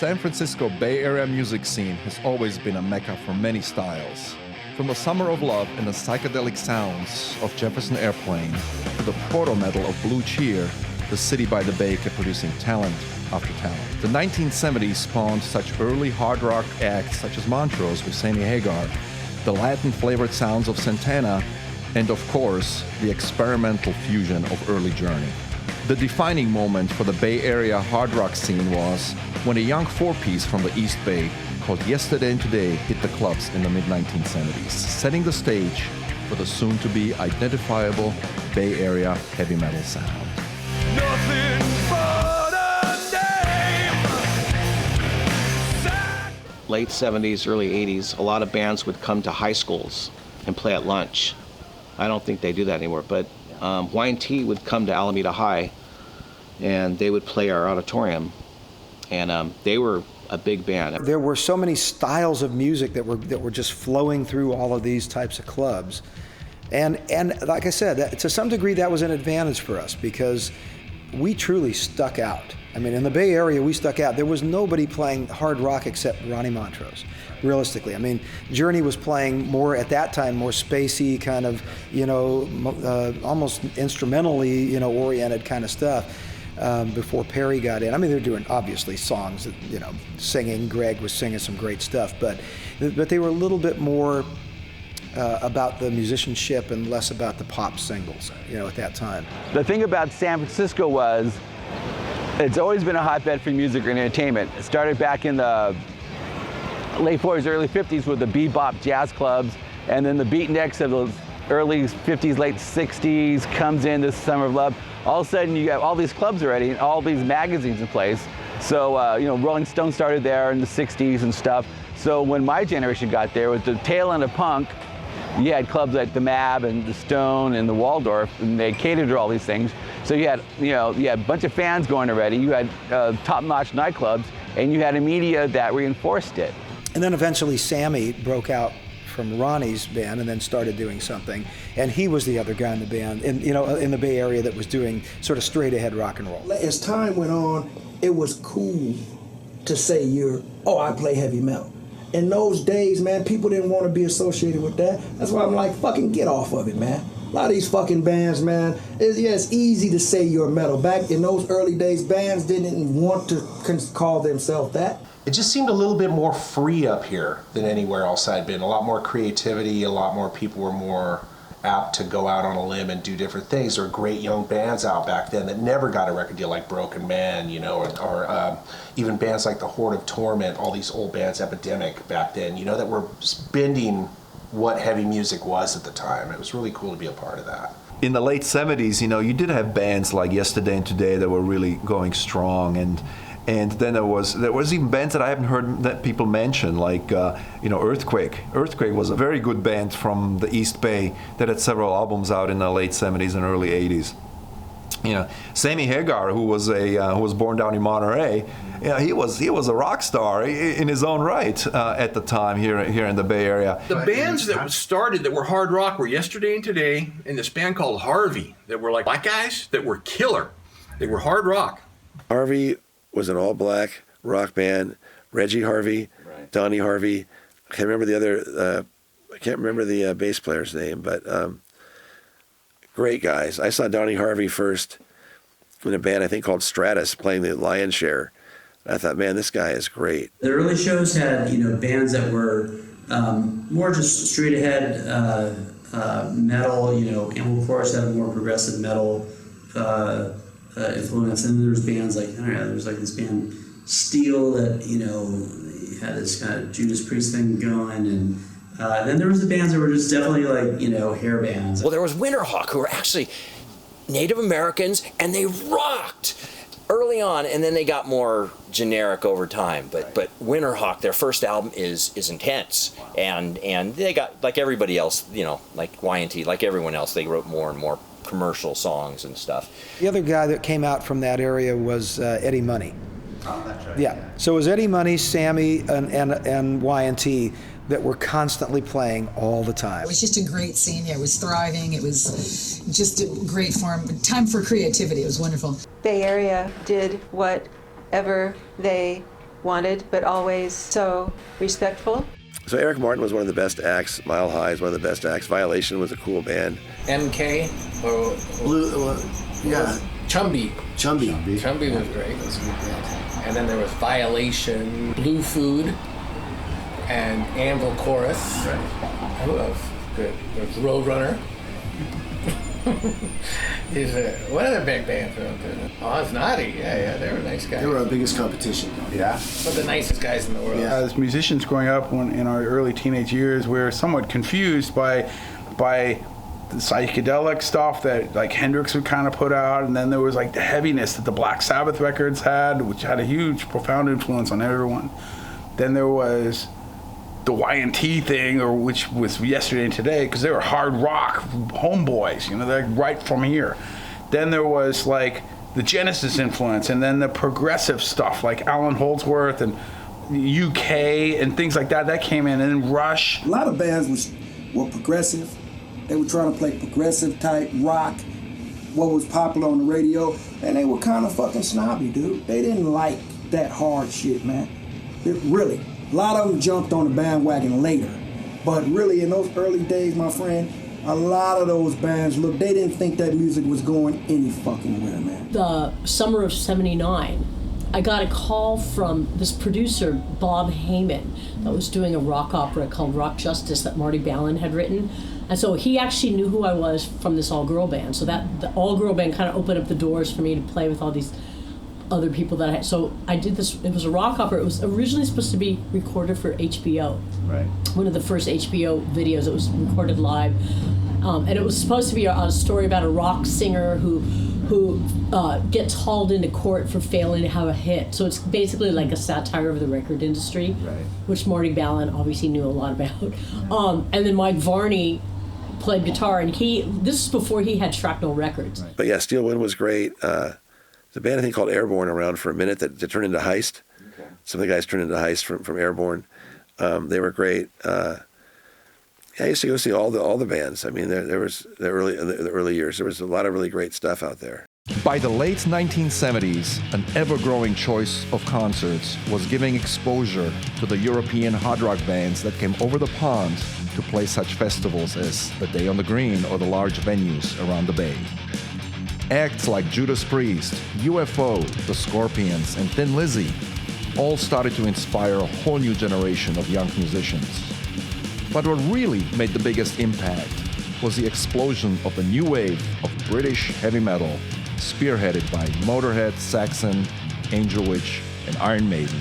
San Francisco Bay Area music scene has always been a mecca for many styles. From the Summer of Love and the psychedelic sounds of Jefferson Airplane to the proto-metal of Blue Cheer, the city by the bay kept producing talent after talent. The 1970s spawned such early hard rock acts such as Montrose with Sammy Hagar, the Latin-flavored sounds of Santana, and of course, the experimental fusion of early Journey. The defining moment for the Bay Area hard rock scene was when a young four-piece from the East Bay called Yesterday and Today hit the clubs in the mid-1970s, setting the stage for the soon-to-be identifiable Bay Area heavy metal sound. Nothing but a name. Late 70s, early 80s, a lot of bands would come to high schools and play at lunch. I don't think they do that anymore, but Y&T would come to Alameda High and they would play our auditorium, and they were a big band. There were so many styles of music that were just flowing through all of these types of clubs. And like I said, to some degree that was an advantage for us because we truly stuck out. I mean, in the Bay Area, we stuck out. There was nobody playing hard rock except Ronnie Montrose, realistically. I mean, Journey was playing more, at that time, more spacey kind of, almost instrumentally, oriented kind of stuff before Perry got in. I mean, they're doing, obviously, songs, singing. Greg was singing some great stuff, but they were a little bit more about the musicianship and less about the pop singles, at that time. The thing about San Francisco was, it's always been a hotbed for music and entertainment. It started back in the late 40s, early 50s with the bebop jazz clubs, and then the beatniks of the early 50s, late 60s comes in, this Summer of Love. All of a sudden you have all these clubs already and all these magazines in place. So, Rolling Stone started there in the 60s and stuff. So when my generation got there, with the tail end of punk, you had clubs like the Mab and the Stone and the Waldorf, and they catered to all these things. So you had a bunch of fans going already. You had top-notch nightclubs, and you had a media that reinforced it. And then eventually Sammy broke out from Ronnie's band and then started doing something, and he was the other guy in the band, in the Bay Area that was doing sort of straight-ahead rock and roll. As time went on, it was cool to say I play heavy metal. In those days, man, people didn't want to be associated with that. That's why I'm like, fucking get off of it, man. A lot of these fucking bands, man, it's easy to say you're metal. Back in those early days, bands didn't want to call themselves that. It just seemed a little bit more free up here than anywhere else I'd been. A lot more creativity, a lot more people were more apt to go out on a limb and do different things. There were great young bands out back then that never got a record deal, like Broken Man, or even bands like the Horde of Torment, all these old bands, Epidemic back then, that were bending what heavy music was at the time. It was really cool to be a part of that. In the late 70s, you did have bands like Yesterday and Today that were really going strong, and then there was even bands that I haven't heard that people mention, like Earthquake. Earthquake was a very good band from the East Bay that had several albums out in the late 70s and early 80s. Sammy Hagar, who was born down in Monterey, he was a rock star in his own right at the time here in the Bay Area. The bands that started that were hard rock were Yesterday and Today, and this band called Harvey that were like black guys that were killer. They were hard rock. Harvey was an all-black rock band. Reggie Harvey, right. Donnie Harvey. I can't remember the bass player's name, but great guys. I saw Donnie Harvey first in a band I think called Stratus playing the Lion's Share. I thought, man, this guy is great. The early shows had bands that were more just straight ahead metal. Anvil Chorus had a more progressive metal influence, and there's bands like there's like this band Steel that had this kind of Judas Priest thing going, and then there was the bands that were just definitely like hair bands. Well, there was Winterhawk, who were actually Native Americans, and they rocked early on, and then they got more generic over time. But Winterhawk, their first album is intense, and they got, like everybody else, like Y&T, like everyone else, they wrote more and more commercial songs and stuff. The other guy that came out from that area was Eddie Money. Oh, that's right. Yeah. So it was Eddie Money, Sammy, and Y&T that were constantly playing all the time. It was just a great scene. It was thriving. It was just a great form. Time for creativity. It was wonderful. Bay Area did whatever they wanted, but always so respectful. So Eric Martin was one of the best acts. Mile High is one of the best acts. Violation was a cool band. MK or Blue, yeah. Chumby. Chumby. Chumby was great. That's a good band. And then there was Violation, Blue Food, and Anvil Chorus. Right. Who else? Good. There's Roadrunner. What other big bands were out there? Oh, it's Naughty. Yeah, they were nice guys. They were our biggest competition. Yeah. But the nicest guys in the world. Yeah. As musicians growing up in our early teenage years, we were somewhat confused by the psychedelic stuff that like Hendrix would kind of put out, and then there was like the heaviness that the Black Sabbath records had, which had a huge, profound influence on everyone. Then there was the Y&T thing, or which was Yesterday and Today, because they were hard rock homeboys, you know, they're right from here. Then there was like the Genesis influence, and then the progressive stuff like Alan Holdsworth and UK and things like that came in, and then Rush. A lot of bands were progressive. They were trying to play progressive type rock, what was popular on the radio, and they were kind of fucking snobby, dude. They didn't like that hard shit, man. Really. A lot of them jumped on the bandwagon later. But really, in those early days, my friend, a lot of those bands, look, they didn't think that music was going any fucking where, man. The summer of '79, I got a call from this producer, Bob Heyman, that was doing a rock opera called Rock Justice that Marty Balin had written. And so he actually knew who I was from this all-girl band. So that the all-girl band kind of opened up the doors for me to play with all these other people that I had. So I did this, it was a rock opera. It was originally supposed to be recorded for HBO. Right. One of the first HBO videos. It was recorded live. And it was supposed to be a story about a rock singer who gets hauled into court for failing to have a hit. So it's basically like a satire of the record industry, right, which Marty Balin obviously knew a lot about. And then Mike Varney played guitar, and this is before he had Shrapnel Records. Right. But yeah, Steel Wind was great. There's a band I think called Airborne around for a minute that turned into Heist. Okay. Some of the guys turned into Heist from Airborne. They were great. I used to go see all the bands. I mean, there was in the early years, there was a lot of really great stuff out there. By the late 1970s, an ever-growing choice of concerts was giving exposure to the European hard rock bands that came over the pond to play such festivals as the Day on the Green or the large venues around the Bay. Acts like Judas Priest, UFO, The Scorpions, and Thin Lizzy all started to inspire a whole new generation of young musicians. But what really made the biggest impact was the explosion of a new wave of British heavy metal, spearheaded by Motorhead, Saxon, Angel Witch, and Iron Maiden.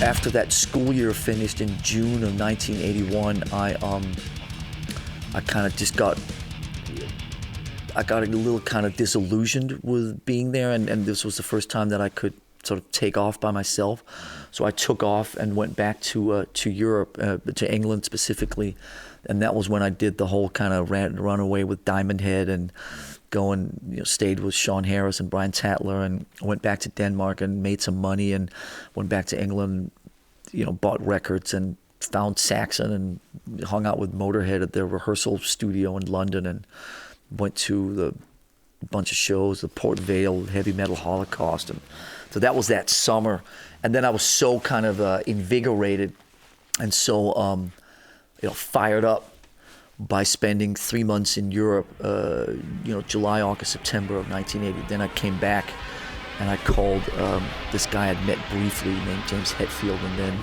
After that school year finished in June of 1981, I kind of just got a little kind of disillusioned with being there, and this was the first time that I could sort of take off by myself. So I took off and went back to Europe, to England specifically, and that was when I did the whole kind of run away with Diamond Head and stayed with Sean Harris and Brian Tatler, and went back to Denmark and made some money, and went back to England, bought records and found Saxon and hung out with Motorhead at their rehearsal studio in London, and went to a bunch of shows, the Port Vale Heavy Metal Holocaust, and so that was that summer. And then I was so kind of invigorated and so fired up by spending 3 months in Europe, July, August, September of 1980. Then I came back and I called this guy I'd met briefly named James Hetfield, and then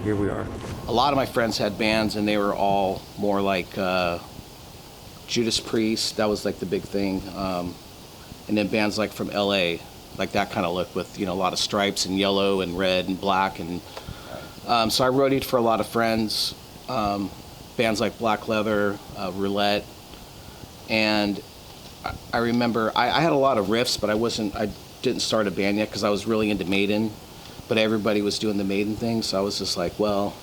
here we are. A lot of my friends had bands, and they were all more like Judas Priest. That was like the big thing, and then bands like from LA, like that kind of look with a lot of stripes and yellow and red and black, and so I roadied for a lot of friends, bands like Black Leather, Roulette, and I remember I had a lot of riffs, but I didn't start a band yet because I was really into Maiden, but everybody was doing the Maiden thing, so I was just like, well,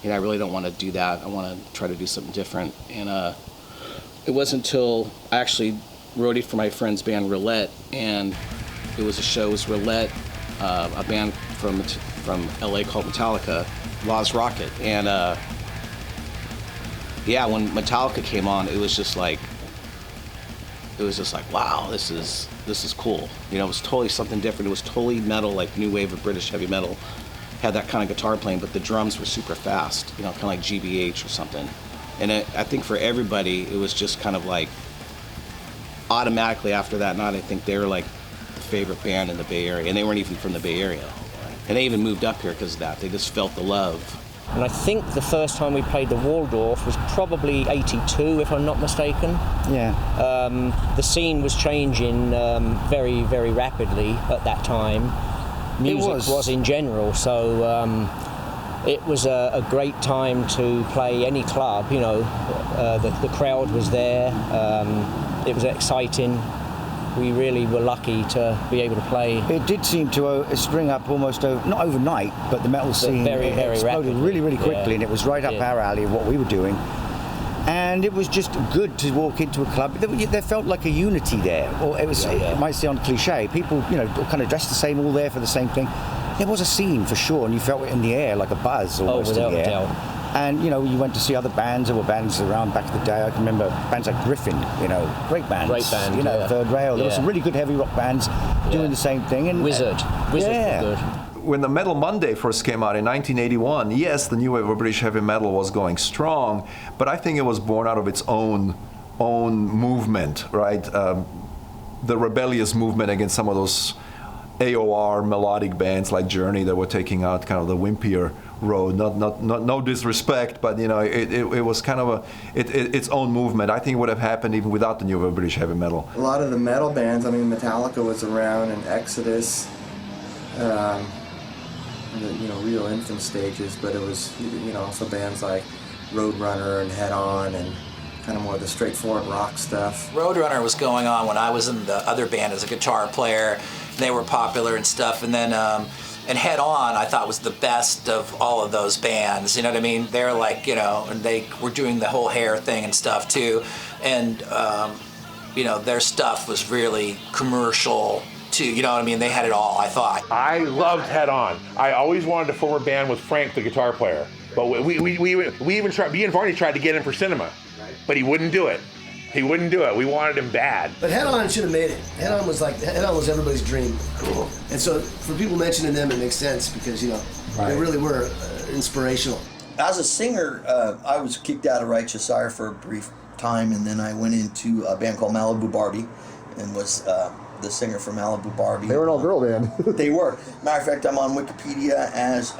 I really don't want to do that. I want to try to do something different. And it wasn't until I actually roadied for my friend's band Roulette, and it was Roulette, a band from LA called Metallica, Lars Rocket, and yeah, when Metallica came on, it was just like, wow, this is cool. You know, it was totally something different. It was totally metal, like new wave of British heavy metal. Had that kind of guitar playing, but the drums were super fast, you know, kind of like GBH or something. And I think for everybody, it was just kind of like, automatically after that night, I think they were like the favorite band in the Bay Area, and they weren't even from the Bay Area. And they even moved up here because of that. They just felt the love. And I think the first time we played the Waldorf was probably 82, if I'm not mistaken. Yeah. The scene was changing very, very rapidly at that time. Music was in general, so it was a great time to play any club, you know. The crowd was there. It was exciting. We really were lucky to be able to play. It did seem to spring up almost, not overnight, but the metal scene very, very exploded rapidly. really, really quickly, and it was right up our alley of what we were doing. And it was just good to walk into a club. There felt like a unity there. Or it was, it might sound cliche. People, you know, kind of dressed the same, all there for the same thing. There was a scene for sure, and you felt it in the air, like a buzz almost in the air. And, you know, you went to see other bands. There were bands around back in the day. I can remember bands like Griffin, you know, great bands. Great band, you know, Third Rail. There were some really good heavy rock bands doing the same thing. And Wizard was good. When the Metal Monday first came out in 1981, yes, the new wave of British heavy metal was going strong, but I think it was born out of its own movement, right? The rebellious movement against some of those AOR melodic bands like Journey that were taking out kind of the wimpier road. Not no disrespect, but you know, it was kind of its own movement. I think it would have happened even without the new wave of British heavy metal. A lot of the metal bands, I mean, Metallica was around, and Exodus. You know, real infant stages, but it was, you know, also bands like Roadrunner and Head On and kind of more of the straightforward rock stuff. Roadrunner was going on when I was in the other band as a guitar player. They were popular and stuff, and then and Head On I thought was the best of all of those bands. You know what I mean? They're like, you know, and they were doing the whole hair thing and stuff too, and you know, their stuff was really commercial too, you know what I mean? They had it all, I thought. I loved Head On. I always wanted to form a band with Frank, the guitar player. But we even tried, me and Varney tried to get him for Cinema, but he wouldn't do it. He wouldn't do it. We wanted him bad. But Head On should have made it. Head On was everybody's dream. Cool. And so for people mentioning them, it makes sense because, you know, they really were inspirational. As a singer, I was kicked out of Righteous Ire for a brief time, and then I went into a band called Malibu Barbie and was the singer for Malibu Barbie. They were an all-girl band. They were. Matter of fact, I'm on Wikipedia as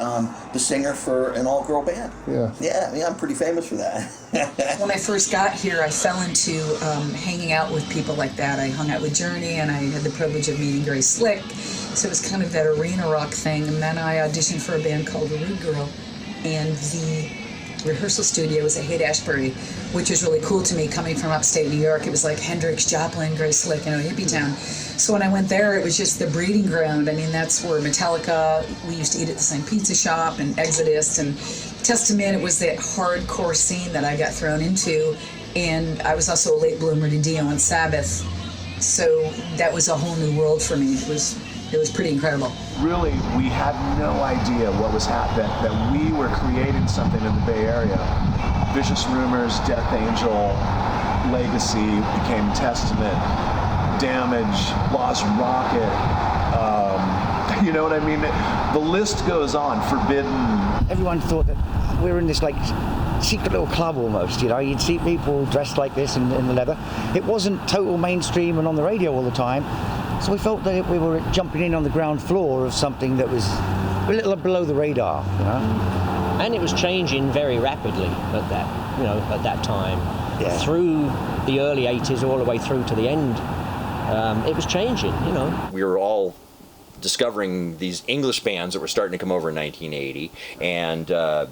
the singer for an all-girl band. Yeah. Yeah, I'm pretty famous for that. When I first got here, I fell into hanging out with people like that. I hung out with Journey, and I had the privilege of meeting Grace Slick. So it was kind of that arena rock thing. And then I auditioned for a band called The Rude Girl, and the rehearsal studio was at Haight-Ashbury, which was really cool to me coming from upstate New York. It was like Hendrix, Joplin, Grace Slick, you know, hippie town. So when I went there, it was just the breeding ground. I mean, that's where Metallica, we used to eat at the same pizza shop, and Exodus, and Testament. It was that hardcore scene that I got thrown into. And I was also a late bloomer to Dio and Sabbath. So that was a whole new world for me. It was pretty incredible. Really, we had no idea what was happening, that we were creating something in the Bay Area. Vicious Rumors, Death Angel, Legacy became Testament, Damage, Lost Rocket, you know what I mean? The list goes on, Forbidden. Everyone thought that we were in this like secret little club almost, you know. You'd see people dressed like this in the leather. It wasn't total mainstream and on the radio all the time. So we felt that we were jumping in on the ground floor of something that was a little below the radar, you know. And it was changing very rapidly at that time. Yeah. Through the early 80s all the way through to the end, it was changing, you know. We were all discovering these English bands that were starting to come over in 1980, and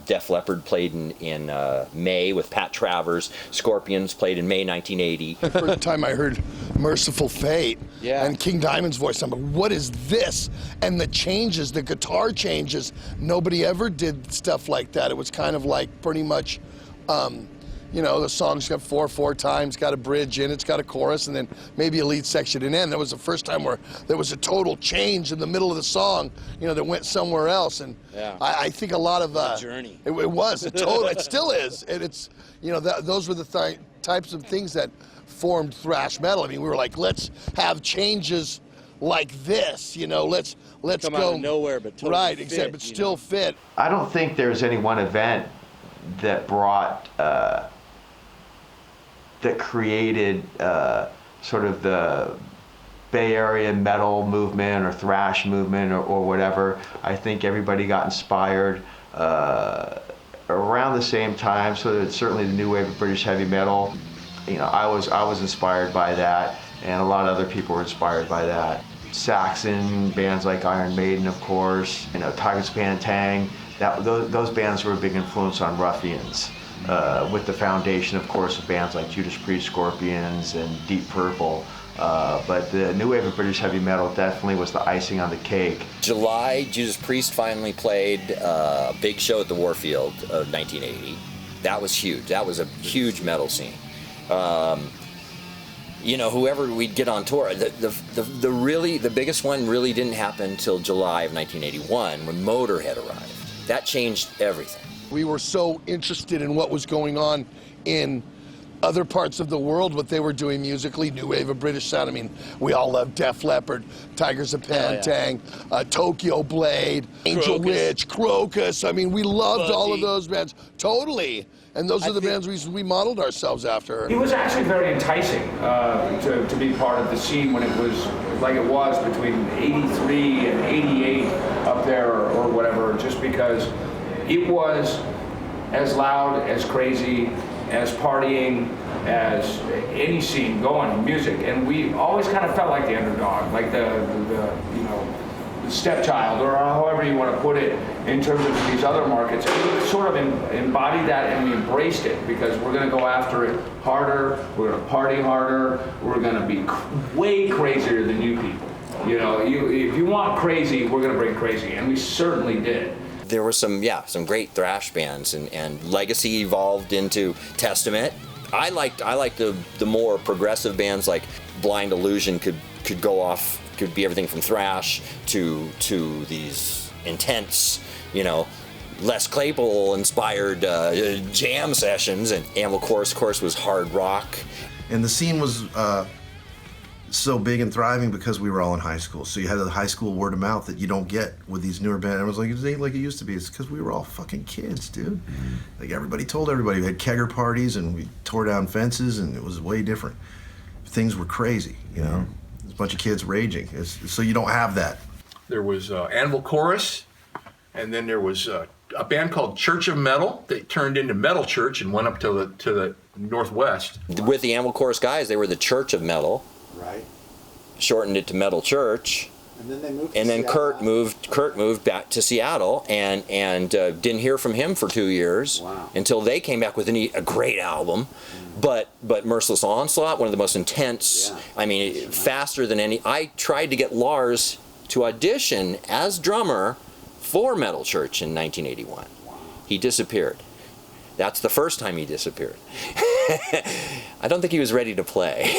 Def Leppard played in May with Pat Travers. Scorpions played in May 1980. The first time I heard Merciful Fate and King Diamond's voice, I'm like, what is this? And the changes, the guitar changes, nobody ever did stuff like that. It was kind of like pretty much you know, the song's got 4/4 times, got a bridge in, it's got a chorus, and then maybe a lead section and end. That was the first time where there was a total change in the middle of the song, you know, that went somewhere else. And I think a lot of journey. It was a total. It still is, and it's, you know, those were the types of things that formed thrash metal. I mean, we were like, let's have changes like this, you know, let's come go out of nowhere, but totally right, fit, exactly, but still fit. I don't think there's any one event that brought that created sort of the Bay Area metal movement or thrash movement or whatever. I think everybody got inspired around the same time. So that certainly the new wave of British heavy metal, you know, I was inspired by that, and a lot of other people were inspired by that. Saxon bands like Iron Maiden, of course, you know, Tigers of Pantang. Those bands were a big influence on Ruffians. With the foundation, of course, of bands like Judas Priest, Scorpions, and Deep Purple. But the new wave of British heavy metal definitely was the icing on the cake. July, Judas Priest finally played a big show at the Warfield of 1980. That was huge. That was a huge metal scene. You know, whoever we'd get on tour, the biggest one really didn't happen until July of 1981 when Motorhead arrived. That changed everything. We were so interested in what was going on in other parts of the world, what they were doing musically, new wave of British sound. I mean, we all love Def Leppard, Tigers of Pantang, Tokyo Blade, Angel Witch, Crocus. I mean, we loved all of those bands, totally. And those are the bands we modeled ourselves after. It was actually very enticing to be part of the scene when it was like it was between 83 and 88 up there or whatever, just because it was as loud, as crazy, as partying as any scene going in music, and we always kind of felt like the underdog, like the you know, the stepchild, or however you want to put it, in terms of these other markets. And we sort of embodied that, and we embraced it, because we're going to go after it harder, we're going to party harder, we're going to be way crazier than you people. You know, if you want crazy, we're going to bring crazy, and we certainly did. There were some great thrash bands, and Legacy evolved into Testament. I liked the more progressive bands like Blind Illusion could go off, could be everything from thrash to these intense, you know, Les Claypool inspired jam sessions, and Anvil Chorus, of course, was hard rock. And the scene was so big and thriving because we were all in high school. So you had the high school word of mouth that you don't get with these newer bands. Everyone's like, it ain't like it used to be. It's because we were all fucking kids, dude. Like everybody told everybody. We had kegger parties and we tore down fences, and it was way different. Things were crazy, you know. There's a bunch of kids raging. So you don't have that. There was Anvil Chorus, and then there was a band called Church of Metal. They turned into Metal Church and went up to the northwest. With the Anvil Chorus guys, they were the Church of Metal. Right. Shortened it to Metal Church. And then they moved. And then Kurt moved back to Seattle, and didn't hear from him for 2 years until they came back with a great album. But Merciless Onslaught, one of the most intense. I mean, faster than any. I tried to get Lars to audition as drummer for Metal Church in 1981. He disappeared. That's the first time he disappeared. I don't think he was ready to play.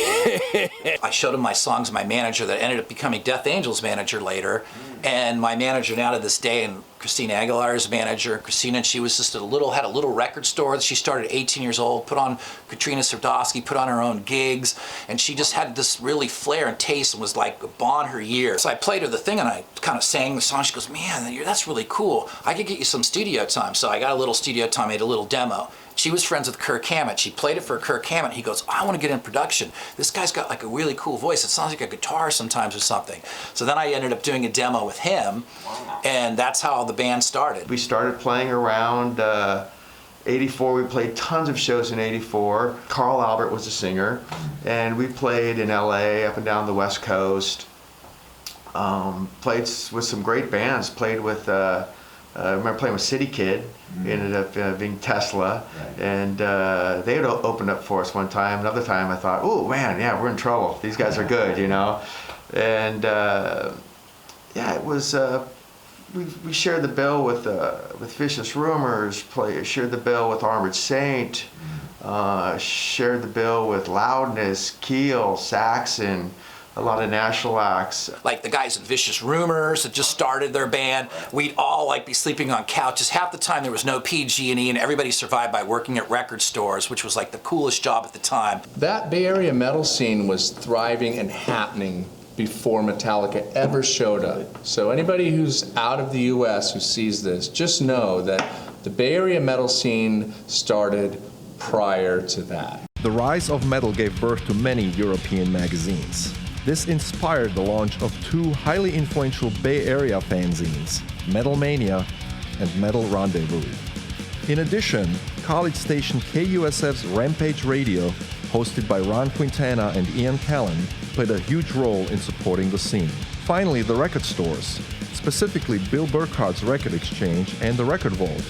I showed him my songs, my manager that ended up becoming Death Angel's manager later. And my manager now to this day, and Christina Aguilar's manager. Christina, she was just had a little record store. She started at 18 years old, put on Katrina Sardosky, put on her own gigs. And she just had this really flair and taste and was like upon her years. So I played her the thing and I kind of sang the song. She goes, man, that's really cool. I could get you some studio time. So I got a little studio time, made a little demo. She was friends with Kirk Hammett. She played it for Kirk Hammett. He goes, I want to get in production. This guy's got like a really cool voice. It sounds like a guitar sometimes or something. So then I ended up doing a demo with him, and that's how the band started. We started playing around 84. We played tons of shows in 84. Carl Albert was the singer, and we played in LA, up and down the West Coast. Played with some great bands. Played with, I remember playing with City Kid. Ended up being Tesla, and they had opened up for us one time. Another time I thought, oh man, yeah, we're in trouble. These guys are good, you know. And yeah, it was we shared the bill with Vicious Rumors, shared the bill with Armored Saint, shared the bill with Loudness, Keel, Saxon, a lot of national acts. Like the guys at Vicious Rumors that just started their band, we'd all like be sleeping on couches. Half the time there was no PG&E, and everybody survived by working at record stores, which was like the coolest job at the time. That Bay Area metal scene was thriving and happening before Metallica ever showed up. So anybody who's out of the US who sees this, just know that the Bay Area metal scene started prior to that. The rise of metal gave birth to many European magazines. This inspired the launch of two highly influential Bay Area fanzines, Metal Mania and Metal Rendezvous. In addition, college station KUSF's Rampage Radio, hosted by Ron Quintana and Ian Callan, played a huge role in supporting the scene. Finally, the record stores, specifically Bill Burkhardt's Record Exchange and the Record Vault,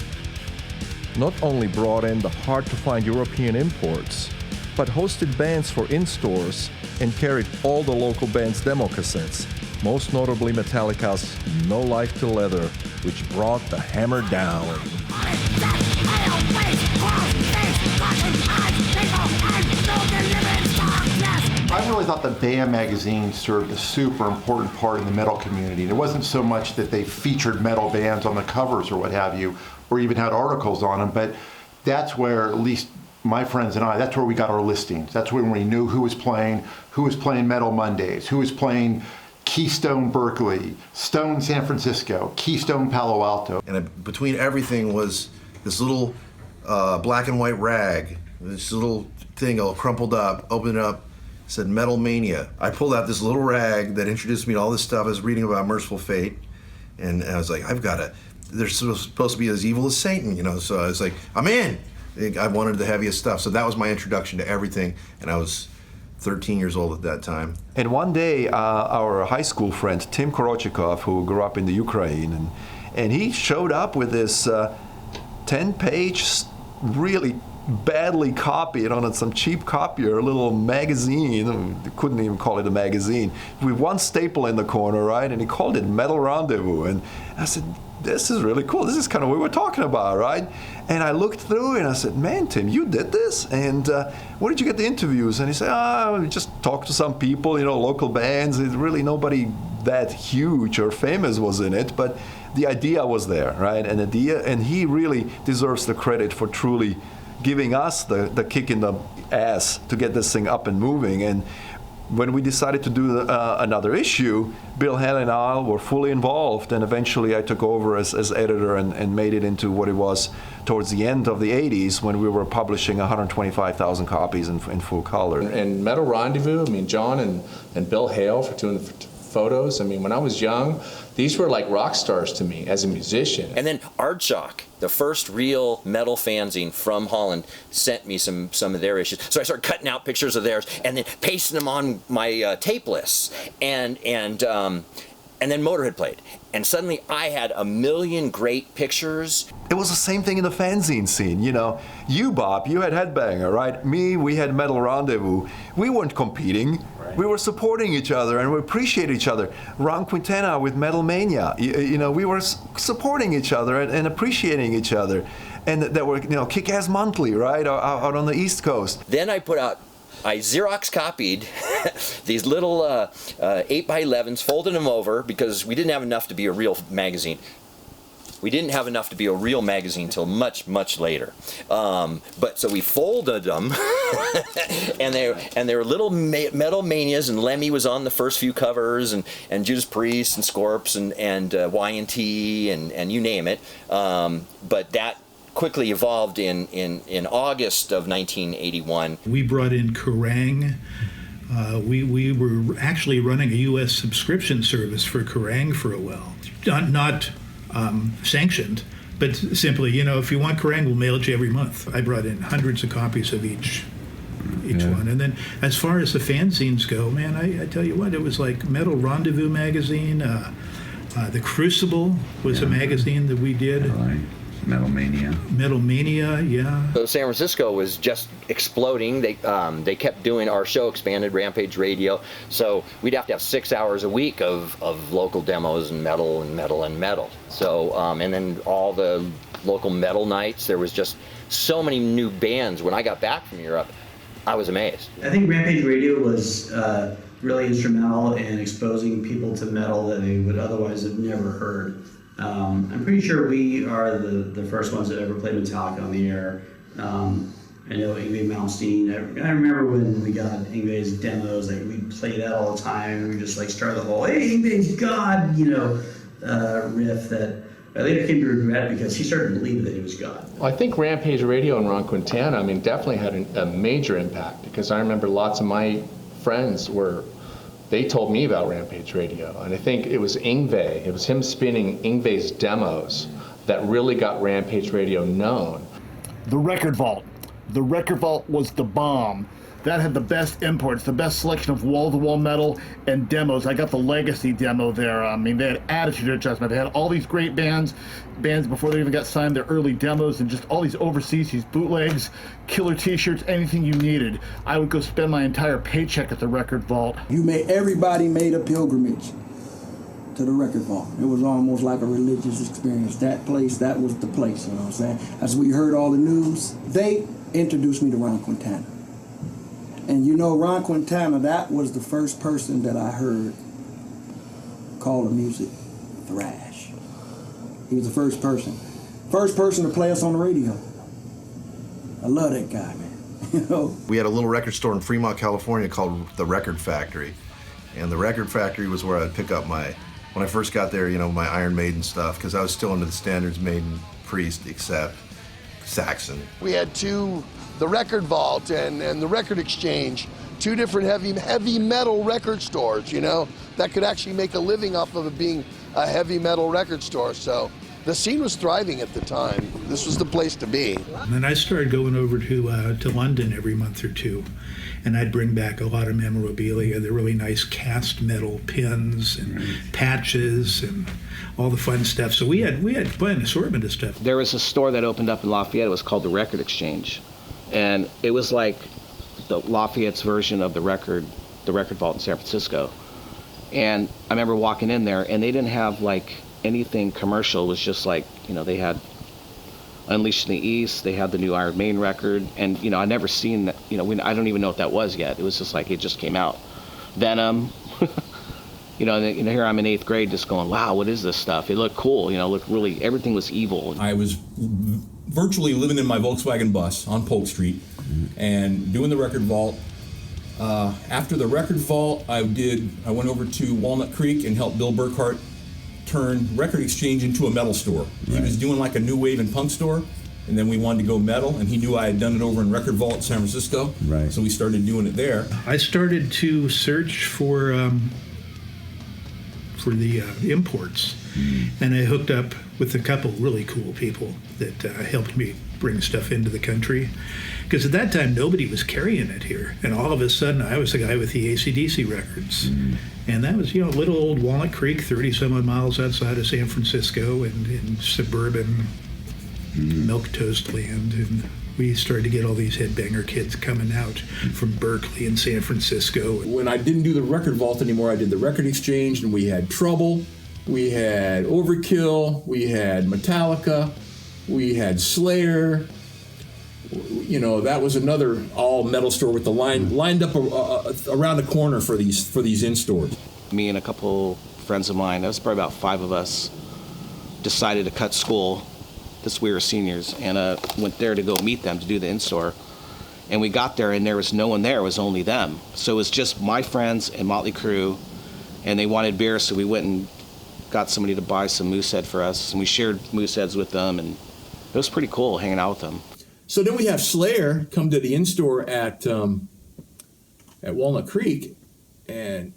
not only brought in the hard-to-find European imports, but hosted bands for in-stores and carried all the local bands' demo cassettes, most notably Metallica's No Life to Leather, which brought the hammer down. I really thought the BAM magazine served a super important part in the metal community. It wasn't so much that they featured metal bands on the covers or what have you, or even had articles on them, but that's where, at least my friends and I, that's where we got our listings. That's when we knew who was playing Metal Mondays, who was playing Keystone Berkeley, Stone San Francisco, Keystone Palo Alto. And between everything was this little black and white rag, this little thing all crumpled up, opened up, said Metal Mania. I pulled out this little rag that introduced me to all this stuff. I was reading about Merciful Fate, and I was like, they're supposed to be as evil as Satan, you know, so I was like, I'm in. I wanted the heaviest stuff, so that was my introduction to everything, and I was 13 years old at that time. And one day, our high school friend, Tim Korochikov, who grew up in the Ukraine, and he showed up with this 10-page, really badly copied on some cheap copier, a little magazine. Couldn't even call it a magazine, with one staple in the corner, right? And he called it Metal Rendezvous. And I said, this is really cool. This is kind of what we're talking about, right? And I looked through it and I said, man, Tim, you did this? And where did you get the interviews? And he said, just talk to some people, you know, local bands. It's really nobody that huge or famous was in it, but the idea was there, right? And he really deserves the credit for truly giving us the kick in the ass to get this thing up and moving. And when we decided to do another issue, Bill Hale and I were fully involved, and eventually I took over as editor and made it into what it was towards the end of the 80s, when we were publishing 125,000 copies in full color. And Metal Rendezvous, I mean, John and Bill Hale for doing the photos. I mean, when I was young, these were like rock stars to me as a musician. And then Aardschok, the first real metal fanzine from Holland, sent me some of their issues. So I started cutting out pictures of theirs and then pasting them on my tape lists. And then Motorhead played. And suddenly I had a million great pictures. It was the same thing in the fanzine scene, you know. You, Bob, you had Headbanger, right? Me, we had Metal Rendezvous. We weren't competing. Right. We were supporting each other and we appreciated each other. Ron Quintana with Metal Mania, you know, we were supporting each other and appreciating each other. And that were, you know, Kick-Ass Monthly, right, out on the East Coast. Then I Xerox copied these little 8x11s, folded them over, because we didn't have enough to be a real magazine. We didn't have enough to be a real magazine till much, much later. But so we folded them, and they were little Metal Manias, and Lemmy was on the first few covers, and Judas Priest, and Scorps, and Y&T, and you name it. But that quickly evolved in August of 1981. We brought in Kerrang. We were actually running a U.S. subscription service for Kerrang for a while. Not sanctioned, but simply, you know, if you want Kerrang, we'll mail it to you every month. I brought in hundreds of copies of each one. And then as far as the fanzines go, man, I tell you what, it was like Metal Rendezvous magazine. The Crucible was a magazine that we did. Metal Mania. Metal Mania, yeah. So San Francisco was just exploding. They kept doing, our show expanded, Rampage Radio. So we'd have to have 6 hours a week of local demos and metal and metal and metal. So, and then all the local metal nights, there was just so many new bands. When I got back from Europe, I was amazed. I think Rampage Radio was really instrumental in exposing people to metal that they would otherwise have never heard. I'm pretty sure we are the first ones that ever played Metallica on the air. I know Yngwie Malmsteen. I remember when we got Yngwie's demos, like we'd play that all the time, and we just like start the whole "Hey, Yngwie's God," riff that I later came to regret because he started to believe that he was God. Well, I think Rampage Radio and Ron Quintana, definitely had a major impact, because I remember lots of my friends they told me about Rampage Radio, and I think it was Yngwie, it was him spinning Yngwie's demos that really got Rampage Radio known. The Record Vault. The Record Vault was the bomb. That had the best imports, the best selection of wall-to-wall metal and demos. I got the Legacy demo there. They had Attitude Adjustment. They had all these great bands before they even got signed, their early demos, and just all these overseas, these bootlegs, killer t-shirts, anything you needed. I would go spend my entire paycheck at the Record Vault. Everybody made a pilgrimage to the Record Vault. It was almost like a religious experience. That place, that was the place, you know what I'm saying? As we heard all the news, they introduced me to Ron Quintana. And Ron Quintana, that was the first person that I heard call the music thrash. He was the first person to play us on the radio. I love that guy, man. We had a little record store in Fremont, California called the Record Factory. And the Record Factory was where I'd pick up when I first got there, my Iron Maiden stuff, because I was still into the standards, Maiden, Priest, except Saxon. We had the Record Vault and the Record Exchange, two different heavy metal record stores, that could actually make a living off of it being a heavy metal record store. So the scene was thriving at the time. This was the place to be. And then I started going over to London every month or two, and I'd bring back a lot of memorabilia, the really nice cast metal pins and patches and all the fun stuff. So we had quite an assortment of stuff. There was a store that opened up in Lafayette. It was called the Record Exchange. And it was like the Lafayette's version of the Record Vault in San Francisco. And I remember walking in there, and they didn't have like anything commercial. It was just like, they had Unleashed in the East, they had the new Iron Maiden record, and I'd never seen that. I don't even know what that was yet. It was just like it just came out. Venom. And here I'm in 8th grade, just going, wow, what is this stuff? It looked cool. It looked really, everything was evil. I was virtually living in my Volkswagen bus on Polk Street and doing the Record Vault. After the Record Vault, I went over to Walnut Creek and helped Bill Burkhart turn Record Exchange into a metal store. Right. He was doing like a new wave and punk store, and then we wanted to go metal, and he knew I had done it over in Record Vault in San Francisco. Right. So we started doing it there. I started to search for the imports, and I hooked up with a couple really cool people that helped me bring stuff into the country, because at that time nobody was carrying it here, and all of a sudden I was the guy with the AC/DC records. And that was little old Walnut Creek, 30 some odd miles outside of San Francisco, and in suburban milk toast land. And we started to get all these headbanger kids coming out from Berkeley and San Francisco. When I didn't do the Record Vault anymore, I did the Record Exchange, and we had Trouble, we had Overkill, we had Metallica, we had Slayer. That was another all metal store with the lined up around the corner for these in-stores. Me and a couple friends of mine, that was probably about 5 of us, decided to cut school. We were seniors, and went there to go meet them to do the in-store. And we got there, and there was no one there. It was only them. So it was just my friends and Motley Crue, and they wanted beer, so we went and got somebody to buy some Moosehead for us, and we shared Mooseheads with them, and it was pretty cool hanging out with them. So then we have Slayer come to the in-store at Walnut Creek, and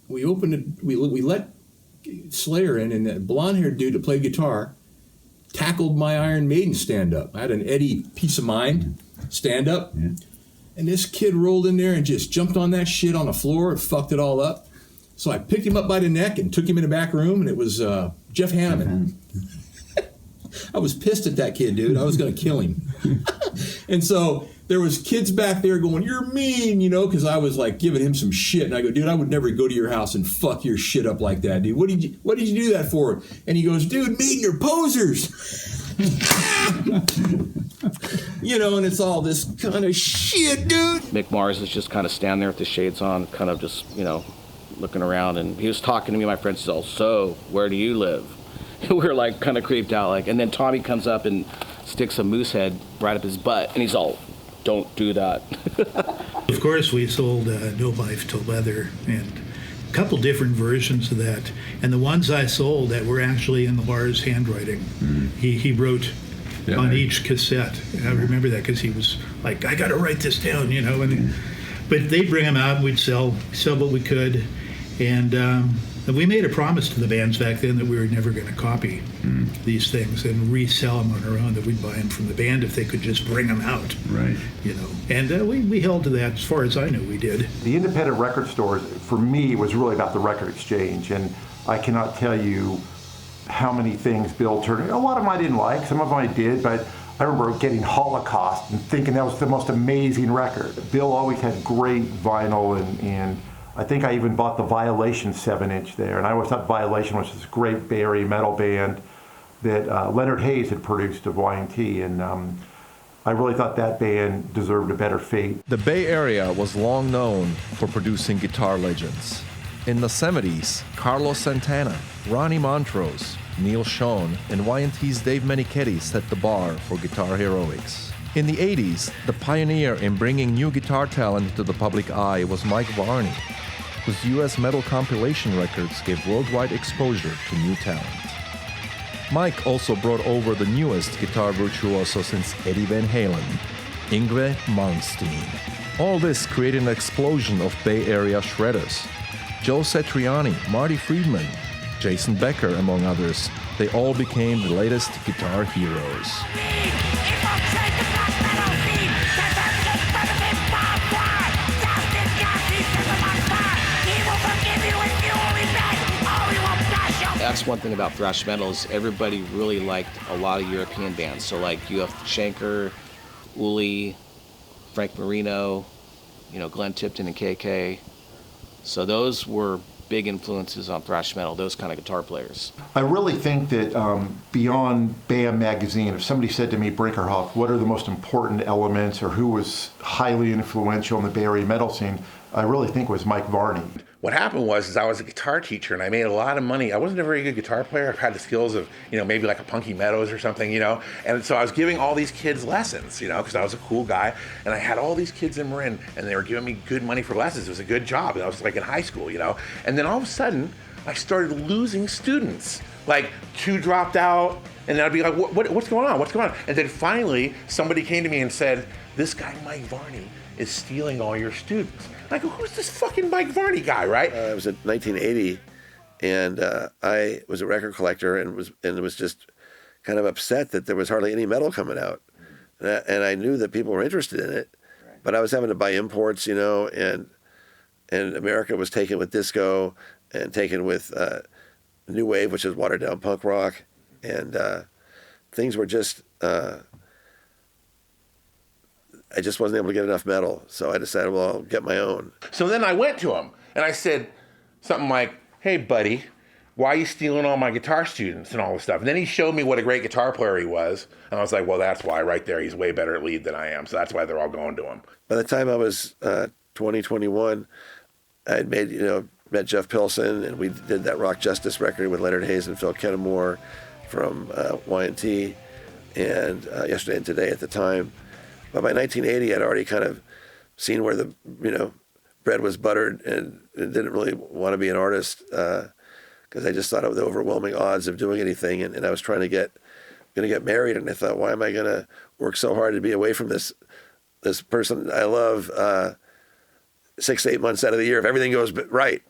we let Slayer in, and that blonde-haired dude that played guitar tackled my Iron Maiden stand-up. I had an Eddie Peace of Mind stand-up, and this kid rolled in there and just jumped on that shit on the floor and fucked it all up. So I picked him up by the neck and took him in the back room, and it was Jeff Hanneman. I was pissed at that kid, dude. I was going to kill him. And so there was kids back there going, "You're mean," you know, because I was like giving him some shit. And I go, "Dude, I would never go to your house and fuck your shit up like that, dude. What did you do that for?" And he goes, "Dude, mean, you're posers." You know, and it's all this kind of shit, dude. Mick Mars was just kind of standing there with the shades on, kind of just, you know, looking around, and he was talking to me. My friend says, "Oh, so where do you live?" And we were like kind of creeped out, like. And then Tommy comes up and sticks a moose head right up his butt, and he's all, "Don't do that." Of course, we sold No Life to Leather, and a couple different versions of that. And the ones I sold that were actually in Lars' handwriting. He wrote on each cassette. And I remember that because he was like, "I got to write this down," you know. And but they'd bring them out, and we'd sell what we could, and we made a promise to the bands back then that we were never going to copy these things and resell them on our own. That we'd buy them from the band if they could just bring them out, Right. you know. And we held to that as far as I knew. We did. The independent record stores, for me, was really about the record exchange, and I cannot tell you how many things Bill turned. A lot of them I didn't like, some of them I did, but I remember getting Holocaust and thinking that was the most amazing record. Bill always had great vinyl, and I think I even bought the Violation 7-inch there, and I always thought Violation was this great Bay Area metal band that Leonard Hayes had produced of Y&T, and I really thought that band deserved a better fate. The Bay Area was long known for producing guitar legends. In the 70s, Carlos Santana, Ronnie Montrose, Neil Schon, and Y&T's Dave Meniketti set the bar for guitar heroics. In the 80s, the pioneer in bringing new guitar talent to the public eye was Mike Varney, whose US metal compilation records gave worldwide exposure to new talent. Mike also brought over the newest guitar virtuoso since Eddie Van Halen, Yngwie Malmsteen. All this created an explosion of Bay Area shredders. Joe Satriani, Marty Friedman, Jason Becker, among others, they all became the latest guitar heroes. That's one thing about thrash metal is everybody really liked a lot of European bands. So like you have Schenker, Uli, Frank Marino, you know, Glenn Tipton and KK. So those were big influences on thrash metal, those kind of guitar players. I really think that beyond BAM magazine, if somebody said to me, Brinkerhoff, what are the most important elements or who was highly influential in the Bay Area metal scene, I really think it was Mike Varney. What happened was I was a guitar teacher and I made a lot of money. I wasn't a very good guitar player. I had the skills of, you know, maybe like a Punky Meadows or something, you know. And so I was giving all these kids lessons, you know, because I was a cool guy. And I had all these kids in Marin and they were giving me good money for lessons. It was a good job. And I was like in high school, you know. And then all of a sudden, I started losing students. Like 2 dropped out and then I'd be like, what's going on? What's going on? And then finally, somebody came to me and said, this guy, Mike Varney, is stealing all your students. I go, who's this fucking Mike Varney guy, right? It was in 1980, and I was a record collector and was just kind of upset that there was hardly any metal coming out. And I knew that people were interested in it, but I was having to buy imports, you know, and America was taken with disco and taken with new wave, which is watered down punk rock, and things were just... I just wasn't able to get enough metal, so I decided, well, I'll get my own. So then I went to him, and I said something like, hey, buddy, why are you stealing all my guitar students and all this stuff? And then he showed me what a great guitar player he was, and I was like, well, that's why right there. He's way better at lead than I am, so that's why they're all going to him. By the time I was 20, 21, I had met Jeff Pilson, and we did that Rock Justice record with Leonard Hayes and Phil Kennemore from Y&T, and Yesterday and Today at the time. But by 1980, I'd already kind of seen where the, you know, bread was buttered and didn't really want to be an artist because I just thought of the overwhelming odds of doing anything. And I was trying to get married, and I thought, why am I going to work so hard to be away from this person I love 6 to 8 months out of the year if everything goes right.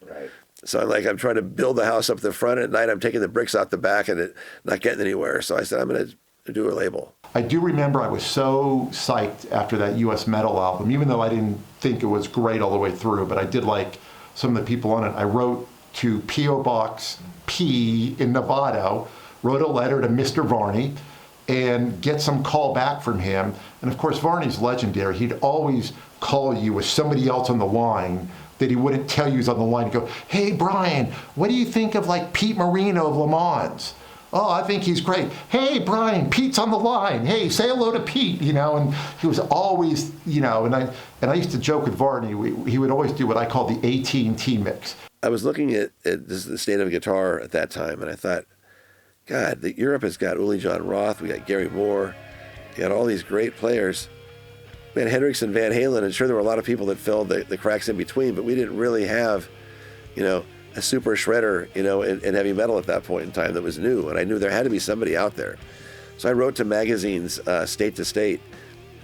So I'm trying to build the house up the front. At night, I'm taking the bricks out the back and not getting anywhere. So I said, I'm going to do a label. I do remember I was so psyched after that US Metal album, even though I didn't think it was great all the way through, but I did like some of the people on it. I wrote to P.O. Box P in Novato, wrote a letter to Mr. Varney, and get some call back from him. And of course, Varney's legendary. He'd always call you with somebody else on the line that he wouldn't tell you was on the line and go, hey, Brian, what do you think of like Pete Marino of Le Mans? Oh, I think he's great. Hey, Brian, Pete's on the line. Hey, say hello to Pete, you know, and he was always, you know, and I used to joke with Varney, he would always do what I call the AT&T mix. I was looking at the state of guitar at that time, and I thought, God, Europe has got Uli John Roth, we got Gary Moore, we got all these great players. Man, Hendrix and Van Halen, and sure there were a lot of people that filled the cracks in between, but we didn't really have, you know, a super shredder, you know, in heavy metal at that point in time that was new, and I knew there had to be somebody out there. So I wrote to magazines, state to state,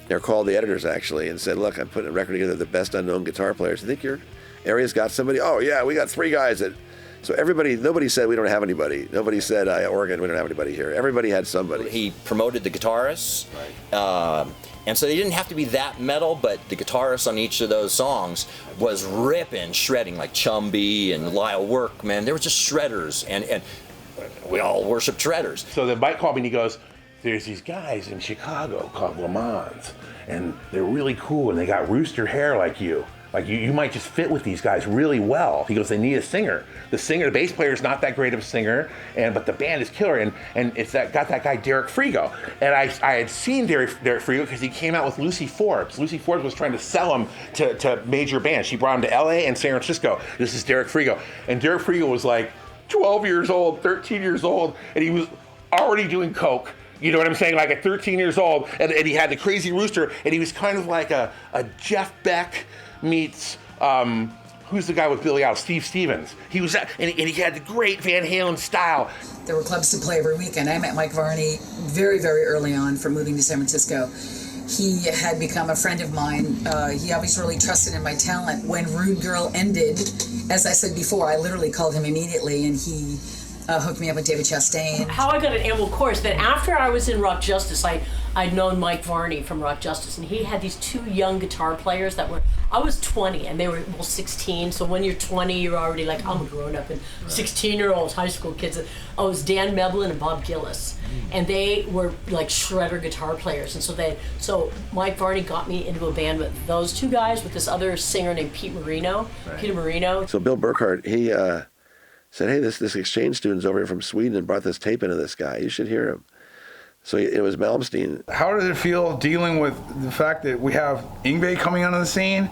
or called the editors actually, and said, look, I'm putting a record together of the best unknown guitar players. I think your area's got somebody? Oh yeah, we got 3 guys that. So nobody said we don't have anybody. Nobody said, Oregon, we don't have anybody here. Everybody had somebody. He promoted the guitarists. Right. And so they didn't have to be that metal, but the guitarist on each of those songs was ripping, shredding, like Chumby and Lyle Workman. They were just shredders, and we all worship shredders. So the Mike called me and he goes, there's these guys in Chicago called Le Mans, and they're really cool, and they got rooster hair like you. Like you might just fit with these guys really well. He goes, they need a singer. The bass player is not that great of a singer, but the band is killer. And it's got that guy Derek Frigo. And I had seen Derek Frigo because he came out with Lucy Forbes. Lucy Forbes was trying to sell him to major bands. She brought him to LA and San Francisco. This is Derek Frigo. And Derek Frigo was like 12 years old, 13 years old, and he was already doing coke. You know what I'm saying? Like at 13 years old, and he had the crazy rooster, and he was kind of like a Jeff Beck meets who's the guy with Billy Idol? Steve Stevens. He was that, and he had the great Van Halen style. There were clubs to play every weekend. I met Mike Varney very, very early on from moving to San Francisco. He had become a friend of mine. He obviously really trusted in my talent. When Rude Girl ended, as I said before, I literally called him immediately, and he hooked me up with David Chastain. How I got an Anvil Chorus, that after I was in Rock Justice, I'd known Mike Varney from Rock Justice, and he had these 2 young guitar players that were, I was 20 and they were 16, so when you're 20 you're already like, I'm a grown up, and 16-year-olds, high school kids. It was Dan Meblin and Bob Gillis, and they were like shredder guitar players, and so Mike Varney got me into a band with those 2 guys, with this other singer named Peter Marino. So Bill Burkhart, he said, hey, this exchange student's over here from Sweden and brought this tape into this guy. You should hear him. So it was Malmsteen. How did it feel dealing with the fact that we have Yngwie coming onto the scene?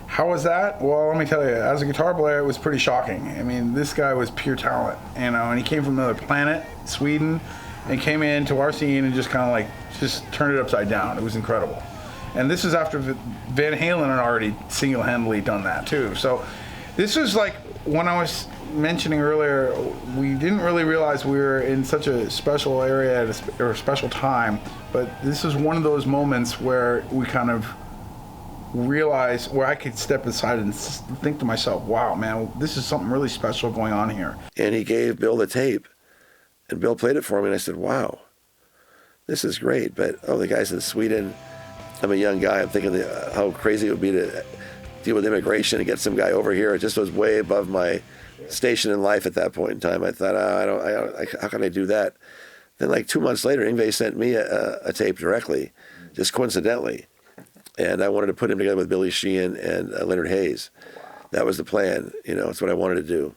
How was that? Well, let me tell you, as a guitar player, it was pretty shocking. I mean, this guy was pure talent, you know, and he came from another planet, Sweden, and came into our scene and just kind of just turned it upside down. It was incredible. And this is after Van Halen had already single-handedly done that too. So this was like, when I was mentioning earlier, we didn't really realize we were in such a special area or a special time, but this is one of those moments where we kind of realized, where I could step aside and think to myself, wow, man, this is something really special going on here. And he gave Bill the tape, and Bill played it for me, and I said, wow, this is great, but the guy's in Sweden. I'm a young guy. I'm thinking how crazy it would be to deal with immigration and get some guy over here. It just was way above my station in life at that point in time. I thought, how can I do that? Then like 2 months later, Yngwie sent me a tape directly, just coincidentally. And I wanted to put him together with Billy Sheehan and Leonard Hayes. That was the plan, you know, it's what I wanted to do.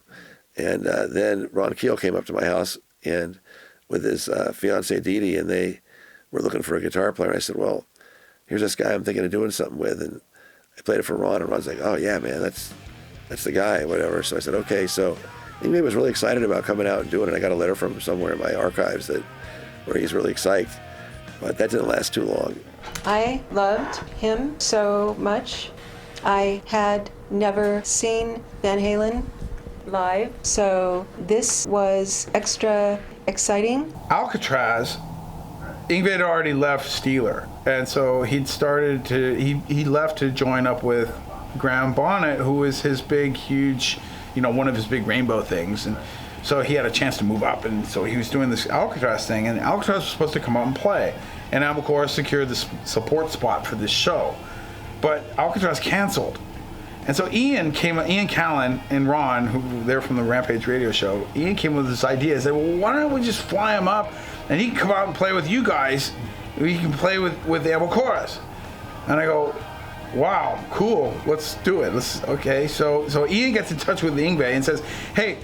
And then Ron Keel came up to my house and with his fiancée Dee Dee, and they were looking for a guitar player. I said, well, here's this guy I'm thinking of doing something with. And I played it for Ron, and Ron's like, oh yeah, man, that's the guy, whatever. So I said, okay. So Yngwie was really excited about coming out and doing it. I got a letter from him somewhere in my archives where he's really psyched. But that didn't last too long. I loved him so much. I had never seen Van Halen live, so this was extra exciting. Alcatrazz, Yngwie had already left Steeler, and so he left to join up with Graham Bonnet, who was his big, huge, you know, one of his big rainbow things. And so he had a chance to move up, and so he was doing this Alcatrazz thing, and Alcatrazz was supposed to come out and play. And Anvil Chorus secured the support spot for this show. But Alcatrazz canceled. And so Ian Callan and Ron, who they're from the Rampage radio show, Ian came with this idea. He said, well, why don't we just fly him up and he can come out and play with you guys. We can play with the Anvil Chorus. And I go, wow, cool, let's do it. Okay, so Ian gets in touch with Yngwie and says, hey,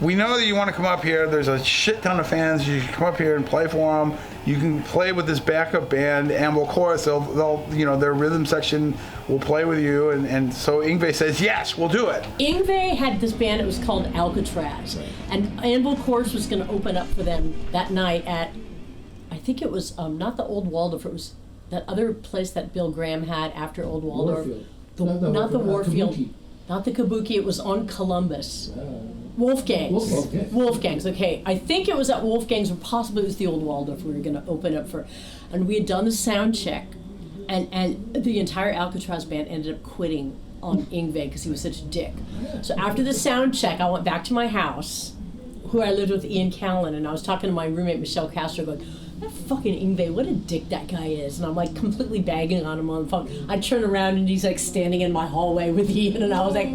we know that you want to come up here. There's a shit ton of fans. You can come up here and play for them. You can play with this backup band, Anvil Chorus. They'll their rhythm section will play with you. And so Yngwie says, yes, we'll do it. Yngwie had this band, it was called Alcatrazz. And Anvil Chorus was going to open up for them that night at, I think it was not the Old Waldorf, it was that other place that Bill Graham had after Old Waldorf. Not the Warfield, not the Kabuki, it was on Columbus. Wolfgang's, okay. I think it was at Wolfgang's, or possibly it was the Old Waldorf we were going to open up for. And we had done the sound check, and the entire Alcatrazz band ended up quitting on Yngwie because he was such a dick. So after the sound check, I went back to my house, who I lived with Ian Callan, and I was talking to my roommate, Michelle Castro, going, that fucking Yngwie, what a dick that guy is. And I'm like completely bagging on him on the phone. I turn around and he's like standing in my hallway with Ian, and I was like,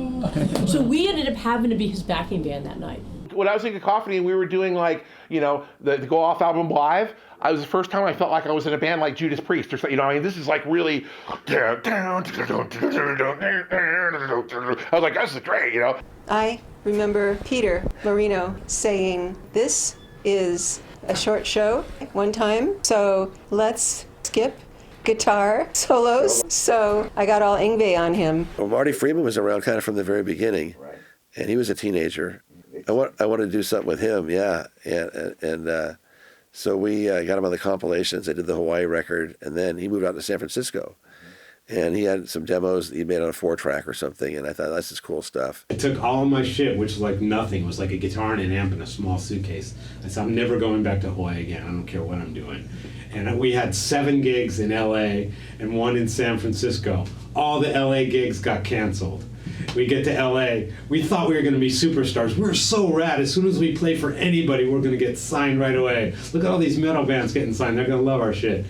so we ended up having to be his backing band that night. When I was in Cacophony and we were doing like, the Go Off album live, I was the first time I felt like I was in a band like Judas Priest or something. I mean, this is like really, I was like, this is great, I remember Peter Marino saying, this is a short show one time, so let's skip guitar solos. So I got all Yngwie on him. Well, Marty Friedman was around kind of from the very beginning, and he was a teenager. I wanted to do something with him, yeah, and so we got him on the compilations. I did the Hawaii record, and then he moved out to San Francisco. And he had some demos that he made on a 4-track or something, and I thought, that's just cool stuff. I took all of my shit, which was like nothing. It was like a guitar and an amp in a small suitcase. I said, I'm never going back to Hawaii again. I don't care what I'm doing. And we had 7 gigs in LA and 1 in San Francisco. All the LA gigs got canceled. We get to LA, we thought we were gonna be superstars. We were so rad. As soon as we play for anybody, we're gonna get signed right away. Look at all these metal bands getting signed. They're gonna love our shit.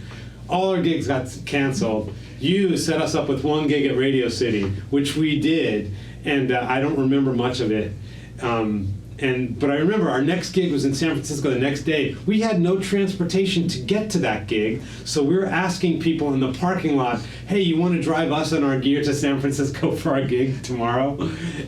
All our gigs got canceled. You set us up with 1 gig at Radio City, which we did, and I don't remember much of it. But I remember our next gig was in San Francisco the next day. We had no transportation to get to that gig, so we were asking people in the parking lot, hey, you want to drive us and our gear to San Francisco for our gig tomorrow?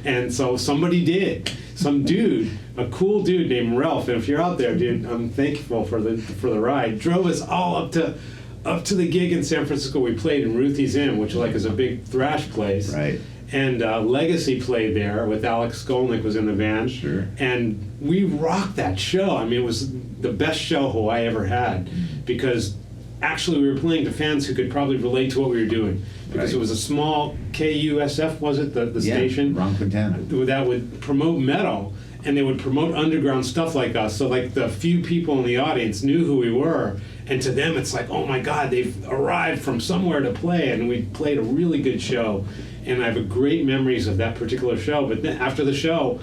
And so somebody did. Some dude, a cool dude named Ralph, and if you're out there, dude, I'm thankful for the ride, drove us all up to the gig in San Francisco. We played in Ruthie's Inn, which is a big thrash place. Right. And Legacy played there with Alex Skolnick was in the band. Sure. And we rocked that show. I mean, it was the best show Hawaii ever had because actually we were playing to fans who could probably relate to what we were doing. Because it was a small KUSF, was it, the station? Ron Quintana. That would promote metal. And they would promote underground stuff like us. So like the few people in the audience knew who we were. And to them, it's like, oh my God, they've arrived from somewhere to play. And we played a really good show. And I have great memories of that particular show. But then after the show,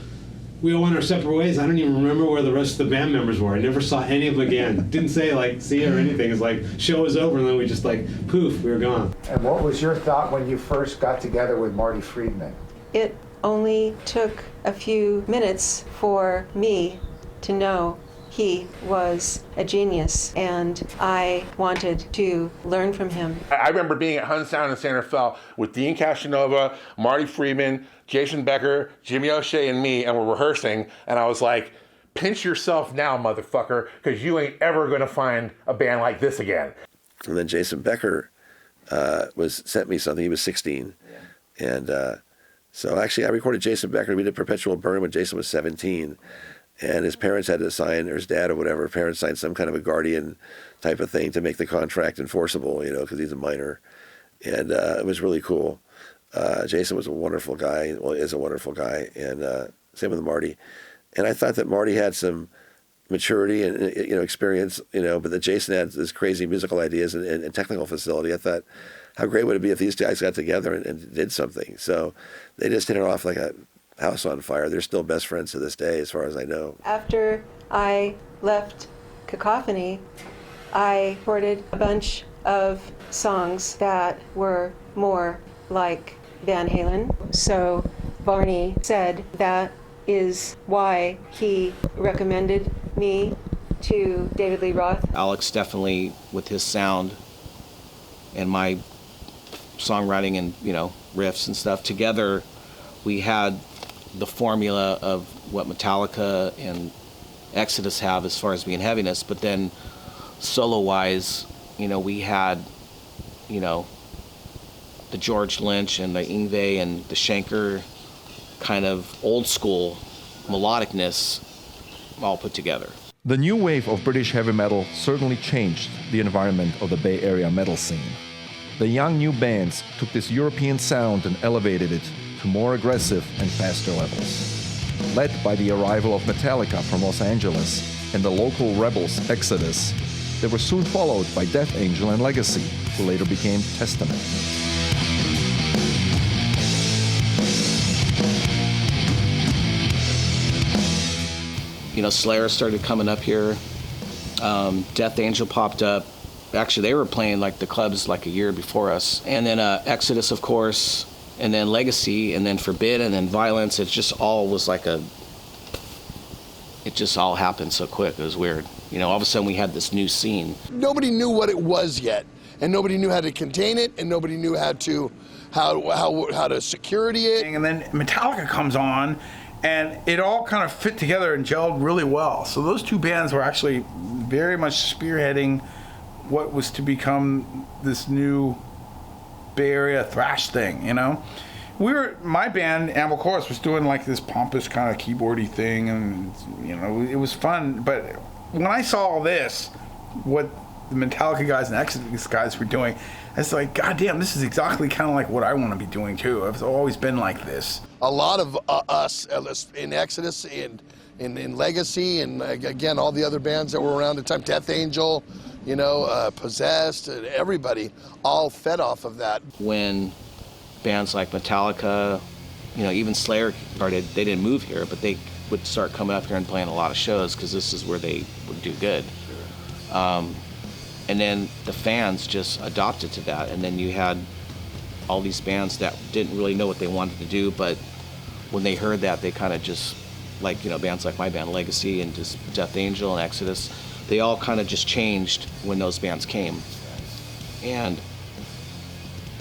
we all went our separate ways. I don't even remember where the rest of the band members were. I never saw any of them again. Didn't say like, see you or anything. It's like, show was over. And then we just like, poof, we were gone. And what was your thought when you first got together with Marty Friedman? It only took a few minutes for me to know he was a genius, and I wanted to learn from him. I remember being at Hun Sound in Santa Fe with Dean Casanova, Marty Friedman, Jason Becker, Jimmy O'Shea, and me, and we're rehearsing, and I was like, pinch yourself now, motherfucker, because you ain't ever going to find a band like this again. And then Jason Becker sent me something. He was 16. Yeah. And so actually I recorded Jason Becker. We did Perpetual Burn when Jason was 17. And his parents had to sign, or his dad or whatever, parents signed some kind of a guardian type of thing to make the contract enforceable, because he's a minor. And it was really cool. Jason was a wonderful guy, is a wonderful guy, and same with Marty. And I thought that Marty had some maturity and experience, but that Jason had this crazy musical ideas and technical facility. I thought, how great would it be if these guys got together and did something? So they just hit it off like a house on fire. They're still best friends to this day, as far as I know. After I left Cacophony, I recorded a bunch of songs that were more like Van Halen. So Varney said that is why he recommended me to David Lee Roth. Alex definitely, with his sound and my songwriting and, you know, riffs and stuff, together we had the formula of what Metallica and Exodus have as far as being heaviness, but then solo-wise, you know, we had, you know, the George Lynch and the Yngwie and the Schenker kind of old school melodicness all put together. The new wave of British heavy metal certainly changed the environment of the Bay Area metal scene. The young new bands took this European sound and elevated it to more aggressive and faster levels. Led by the arrival of Metallica from Los Angeles and the local rebels Exodus, they were soon followed by Death Angel and Legacy, who later became Testament. You know, Slayer started coming up here. Death Angel popped up. Actually, they were playing like the clubs like a year before us. And then Exodus, of course, and then Legacy, and then Forbid, and then Violence. It just all was like it just all happened so quick. It was weird. You know, all of a sudden we had this new scene. Nobody knew what it was yet, and nobody knew how to contain it, and nobody knew how to security it. And then Metallica comes on, and it all kind of fit together and gelled really well. So those two bands were actually very much spearheading what was to become this new Bay Area thrash thing, you know? My band, Anvil Chorus, was doing like this pompous kind of keyboardy thing, and, you know, it was fun. But when I saw all this, what the Metallica guys and Exodus guys were doing, it's like, God damn, this is exactly kind of like what I want to be doing too. I've always been like this. A lot of us in Exodus and in Legacy, and again, all the other bands that were around at the time, Death Angel, you know, Possessed, everybody, all fed off of that. When bands like Metallica, you know, even Slayer started, they didn't move here, but they would start coming up here and playing a lot of shows because this is where they would do good. And then the fans just adopted to that, and then you had all these bands that didn't really know what they wanted to do, but when they heard that, they kind of just, like, you know, bands like my band, Legacy, and just Death Angel and Exodus, they all kind of just changed when those bands came. And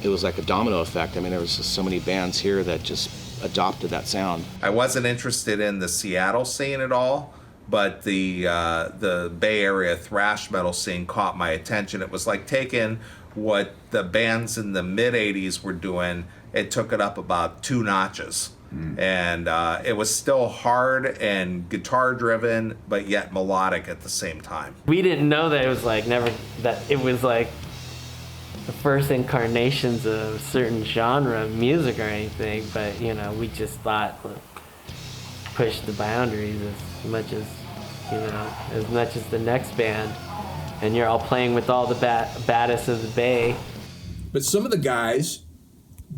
it was like a domino effect. I mean, there was just so many bands here that just adopted that sound. I wasn't interested in the Seattle scene at all, but the Bay Area thrash metal scene caught my attention. It was like taking what the bands in the mid-'80s were doing, it took it up about 2 notches. And it was still hard and guitar driven, but yet melodic at the same time. We didn't know that it was like it was like the first incarnations of a certain genre of music or anything, but, you know, we just thought, push the boundaries as much as, you know, as much as the next band, and you're all playing with all the baddest of the Bay. But some of the guys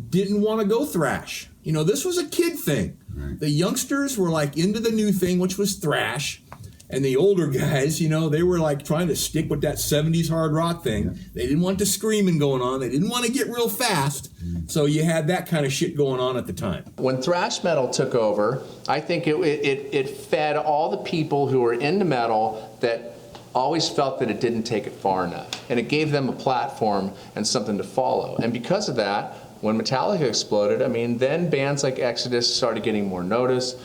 didn't want to go thrash. You know, this was a kid thing. Right. The youngsters were like into the new thing, which was thrash. And the older guys, you know, they were like trying to stick with that 70s hard rock thing. Yeah. They didn't want the screaming going on. They didn't want to get real fast. So you had that kind of shit going on at the time. When thrash metal took over, I think it fed all the people who were into metal that always felt that it didn't take it far enough. And it gave them a platform and something to follow. And because of that, when Metallica exploded, I mean, then bands like Exodus started getting more notice.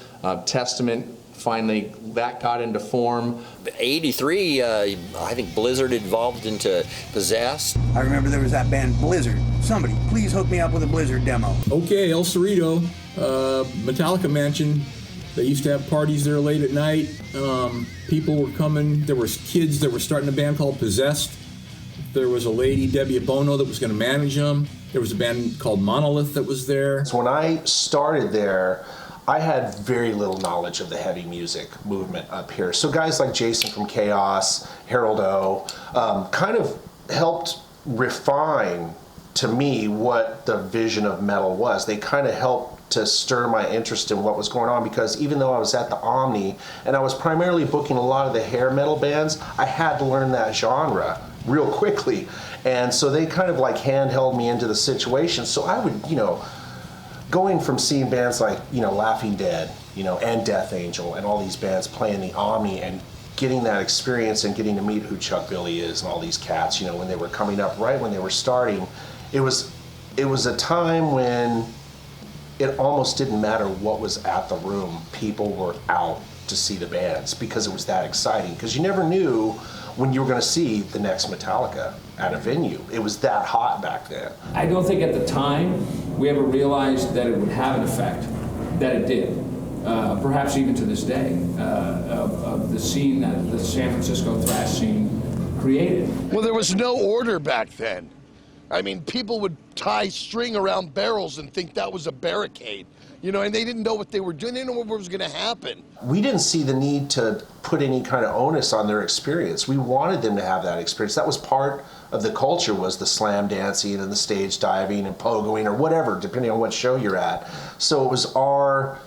Testament, finally, that got into form. 83, I think Blizzard evolved into Possessed. I remember there was that band Blizzard. Somebody, please hook me up with a Blizzard demo. Okay, El Cerrito, Metallica Mansion. They used to have parties there late at night. People were coming. There was kids that were starting a band called Possessed. There was a lady, Debbie Abono, that was going to manage them. There was a band called Monolith that was there. So when I started there, I had very little knowledge of the heavy music movement up here. So guys like Jason from Chaos, Harold O, kind of helped refine to me what the vision of metal was. They kind of helped to stir my interest in what was going on, because even though I was at the Omni and I was primarily booking a lot of the hair metal bands, I had to learn that genre real quickly. And so they kind of like handheld me into the situation. So I would, you know, going from seeing bands like, Laughing Dead, and Death Angel, and all these bands playing the Omni, and getting that experience and getting to meet who Chuck Billy is and all these cats, when they were coming up, right when they were starting, it was a time when it almost didn't matter what was at the room. People were out to see the bands because it was that exciting, because you never knew when you were going to see the next Metallica at a venue. It was that hot back then. I don't think at the time we ever realized that it would have an effect, that it did. Perhaps even to this day, of the scene that the San Francisco thrash scene created. Well, there was no order back then. I mean, people would tie string around barrels and think that was a barricade, and they didn't know what they were doing. They didn't know what was going to happen. We didn't see the need to put any kind of onus on their experience. We wanted them to have that experience. That was part of the culture, was the slam dancing and the stage diving and pogoing or whatever, depending on what show you're at. So it was our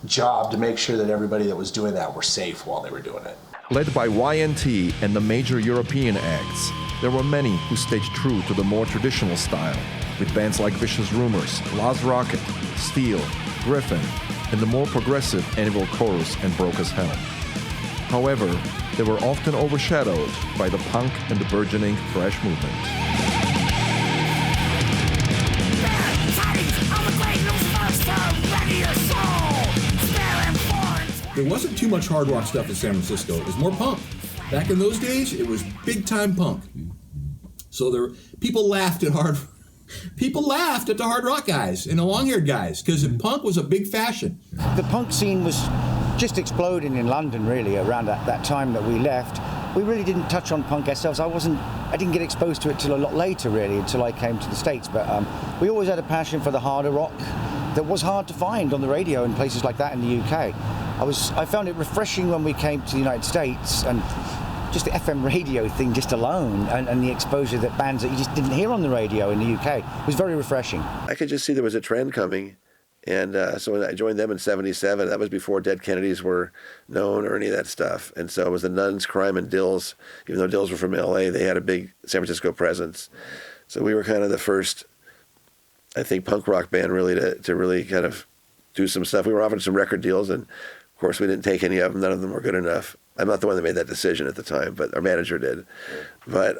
job to make sure that everybody that was doing that were safe while they were doing it. Led by YNT and the major European acts, there were many who stayed true to the more traditional style, with bands like Vicious Rumors, Lars Rocket, Steel, Griffin, and the more progressive Anvil Chorus and Broke as Hell. However, they were often overshadowed by the punk and the burgeoning thrash movement. There wasn't too much hard rock stuff in San Francisco. It was more punk. Back in those days, it was big time punk. So people laughed at the hard rock guys and the long-haired guys, because punk was a big fashion. The punk scene was just exploding in London, really, around that time that we left. We really didn't touch on punk ourselves. I didn't get exposed to it till a lot later, really, until I came to the States. But we always had a passion for the harder rock that was hard to find on the radio in places like that in the UK. I found it refreshing when we came to the United States, and just the FM radio thing just alone, and the exposure that bands that you just didn't hear on the radio in the UK was very refreshing. I could just see there was a trend coming, and so when I joined them in '77, that was before Dead Kennedys were known or any of that stuff. And so it was the Nuns, Crime, and Dills. Even though Dills were from LA, they had a big San Francisco presence. So we were kind of the first, I think, punk rock band really to really kind of do some stuff. We were offered some record deals, and of course we didn't take any of them. None of them were good enough. I'm not the one that made that decision at the time, but our manager did. But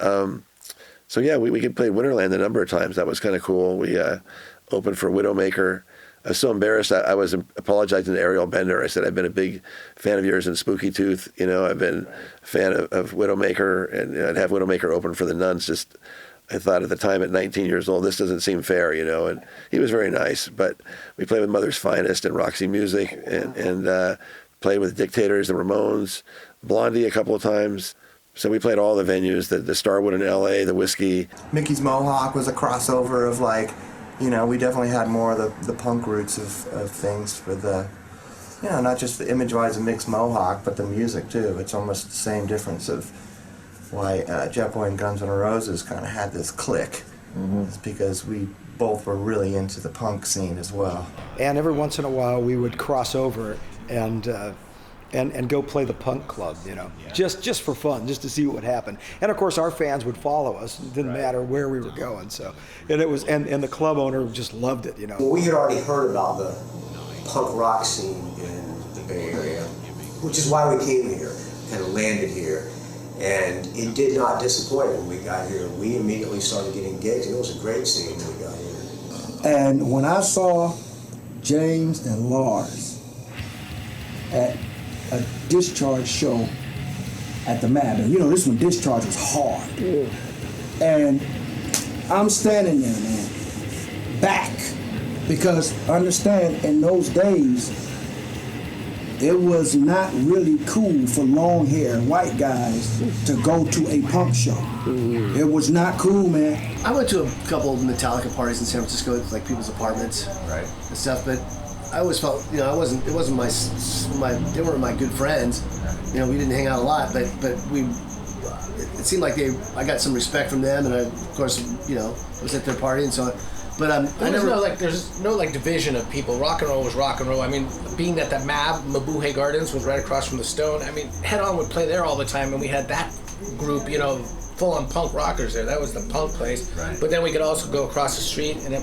so yeah, we could play Winterland a number of times. That was kind of cool. We opened for Widowmaker. I was so embarrassed. I was apologizing to Ariel Bender. I said, I've been a big fan of yours in Spooky Tooth. I've been a fan of Widowmaker, and I'd have Widowmaker open for the Nuns. I thought at the time, at 19 years old, this doesn't seem fair, and he was very nice. But we played with Mother's Finest and Roxy Music, and played with Dictators, the Ramones, Blondie a couple of times. So we played all the venues, the Starwood in LA, the Whiskey. Mickey's Mohawk was a crossover of we definitely had more of the punk roots of things for the, not just the image-wise of Mick's Mohawk, but the music too. It's almost the same difference of why Jet Boy and Guns N' Roses kind of had this click. Mm-hmm. It's because we both were really into the punk scene as well. And every once in a while we would cross over and go play the punk club, just for fun, just to see what would happen. And of course our fans would follow us. It didn't matter where we were going. So, and it was, and the club owner just loved it, Well, we had already heard about the punk rock scene in the Bay Area, which is why we came here, kind of landed here. And it did not disappoint when we got here. We immediately started getting gigs, and it was a great scene when we got here. And when I saw James and Lars at a Discharge show at the Mad, and this one Discharge was hard. Yeah. And I'm standing there, man, back, because understand, in those days, it was not really cool for long-haired white guys to go to a punk show. Mm-hmm. It was not cool, man. I went to a couple of Metallica parties in San Francisco, like people's apartments, right, and stuff. But I always felt, it wasn't my, they weren't my good friends. We didn't hang out a lot, but it seemed like I got some respect from them, and I, of course, was at their party and so on. But there's no division of people. Rock and roll was rock and roll. I mean, being that the Mabuhay Gardens was right across from the Stone. I mean, Head On would play there all the time, and we had that group, full-on punk rockers there. That was the punk place. Right. But then we could also go across the street, and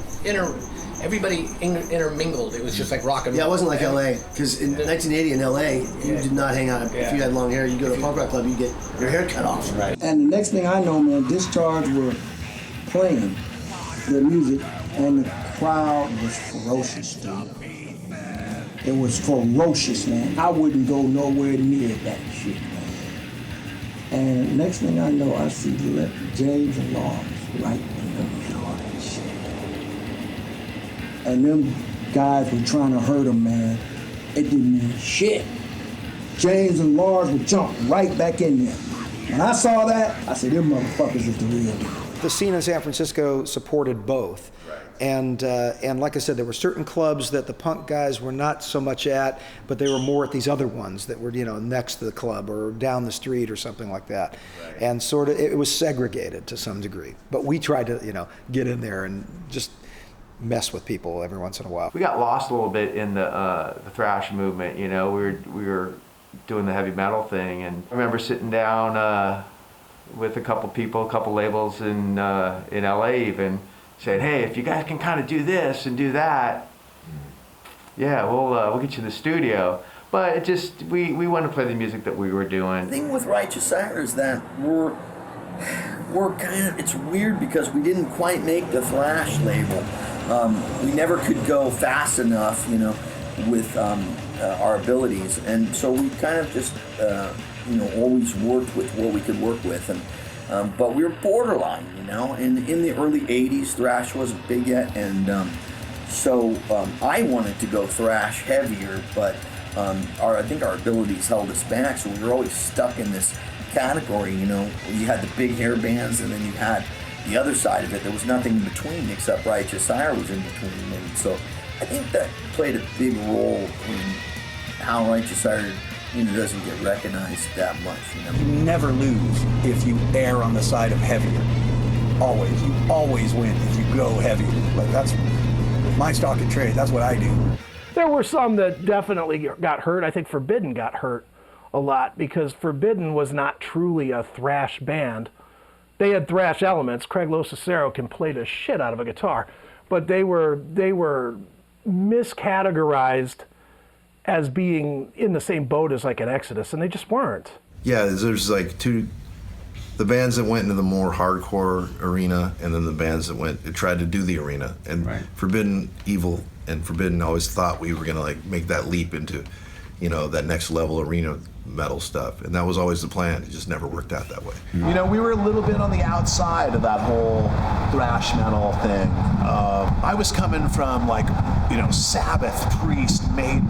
everybody intermingled. It was just like rock and roll. Yeah, it wasn't like LA, because in 1980 in LA, you did not hang out. If you had long hair, you go to a punk rock club, you get your hair cut off. Right. And the next thing I know, man, Discharge were playing their music, and the crowd was ferocious, dude. It was ferocious, man. I wouldn't go nowhere near that shit, man. And next thing I know, I see James and Lars right in the middle of that shit. And them guys were trying to hurt him, man. It didn't mean shit. James and Lars would jump right back in there. When I saw that, I said, them motherfuckers is the real deal. The scene in San Francisco supported both. And like I said, there were certain clubs that the punk guys were not so much at, but they were more at these other ones that were, next to the club or down the street or something like that. Right. And sort of, it was segregated to some degree. But we tried to, get in there and just mess with people every once in a while. We got lost a little bit in the thrash movement. We were doing the heavy metal thing, and I remember sitting down with a couple labels in LA even. Said, hey, if you guys can kind of do this and do that, yeah, we'll get you in the studio. But it just, we wanted to play the music that we were doing. The thing with Righteous Ire is that we're kind of, it's weird because we didn't quite make the thrash label. We never could go fast enough, with our abilities. And so we kind of just, always worked with what we could work with. And but we were borderline, and in the early 80s, thrash wasn't big yet, and so I wanted to go thrash heavier, but I think our abilities held us back, so we were always stuck in this category, You had the big hair bands, and then you had the other side of it. There was nothing in between except Righteous Ire was in between, and so I think that played a big role in how Righteous Ire doesn't get recognized that much. You never lose if you err on the side of heavier. Always. You always win if you go heavier. Like, that's my stock and trade. That's what I do. There were some that definitely got hurt. I think Forbidden got hurt a lot because Forbidden was not truly a thrash band. They had thrash elements. Craig Locicero can play the shit out of a guitar, but they were miscategorized as being in the same boat as like an Exodus, and they just weren't. Yeah, there's like the bands that went into the more hardcore arena, and then the bands that tried to do the arena. And Forbidden, Evil, and Forbidden always thought we were gonna make that leap into, that next level arena metal stuff, and that was always the plan. It just never worked out that way. We were a little bit on the outside of that whole thrash metal thing. I was coming from Sabbath, Priest, Maiden,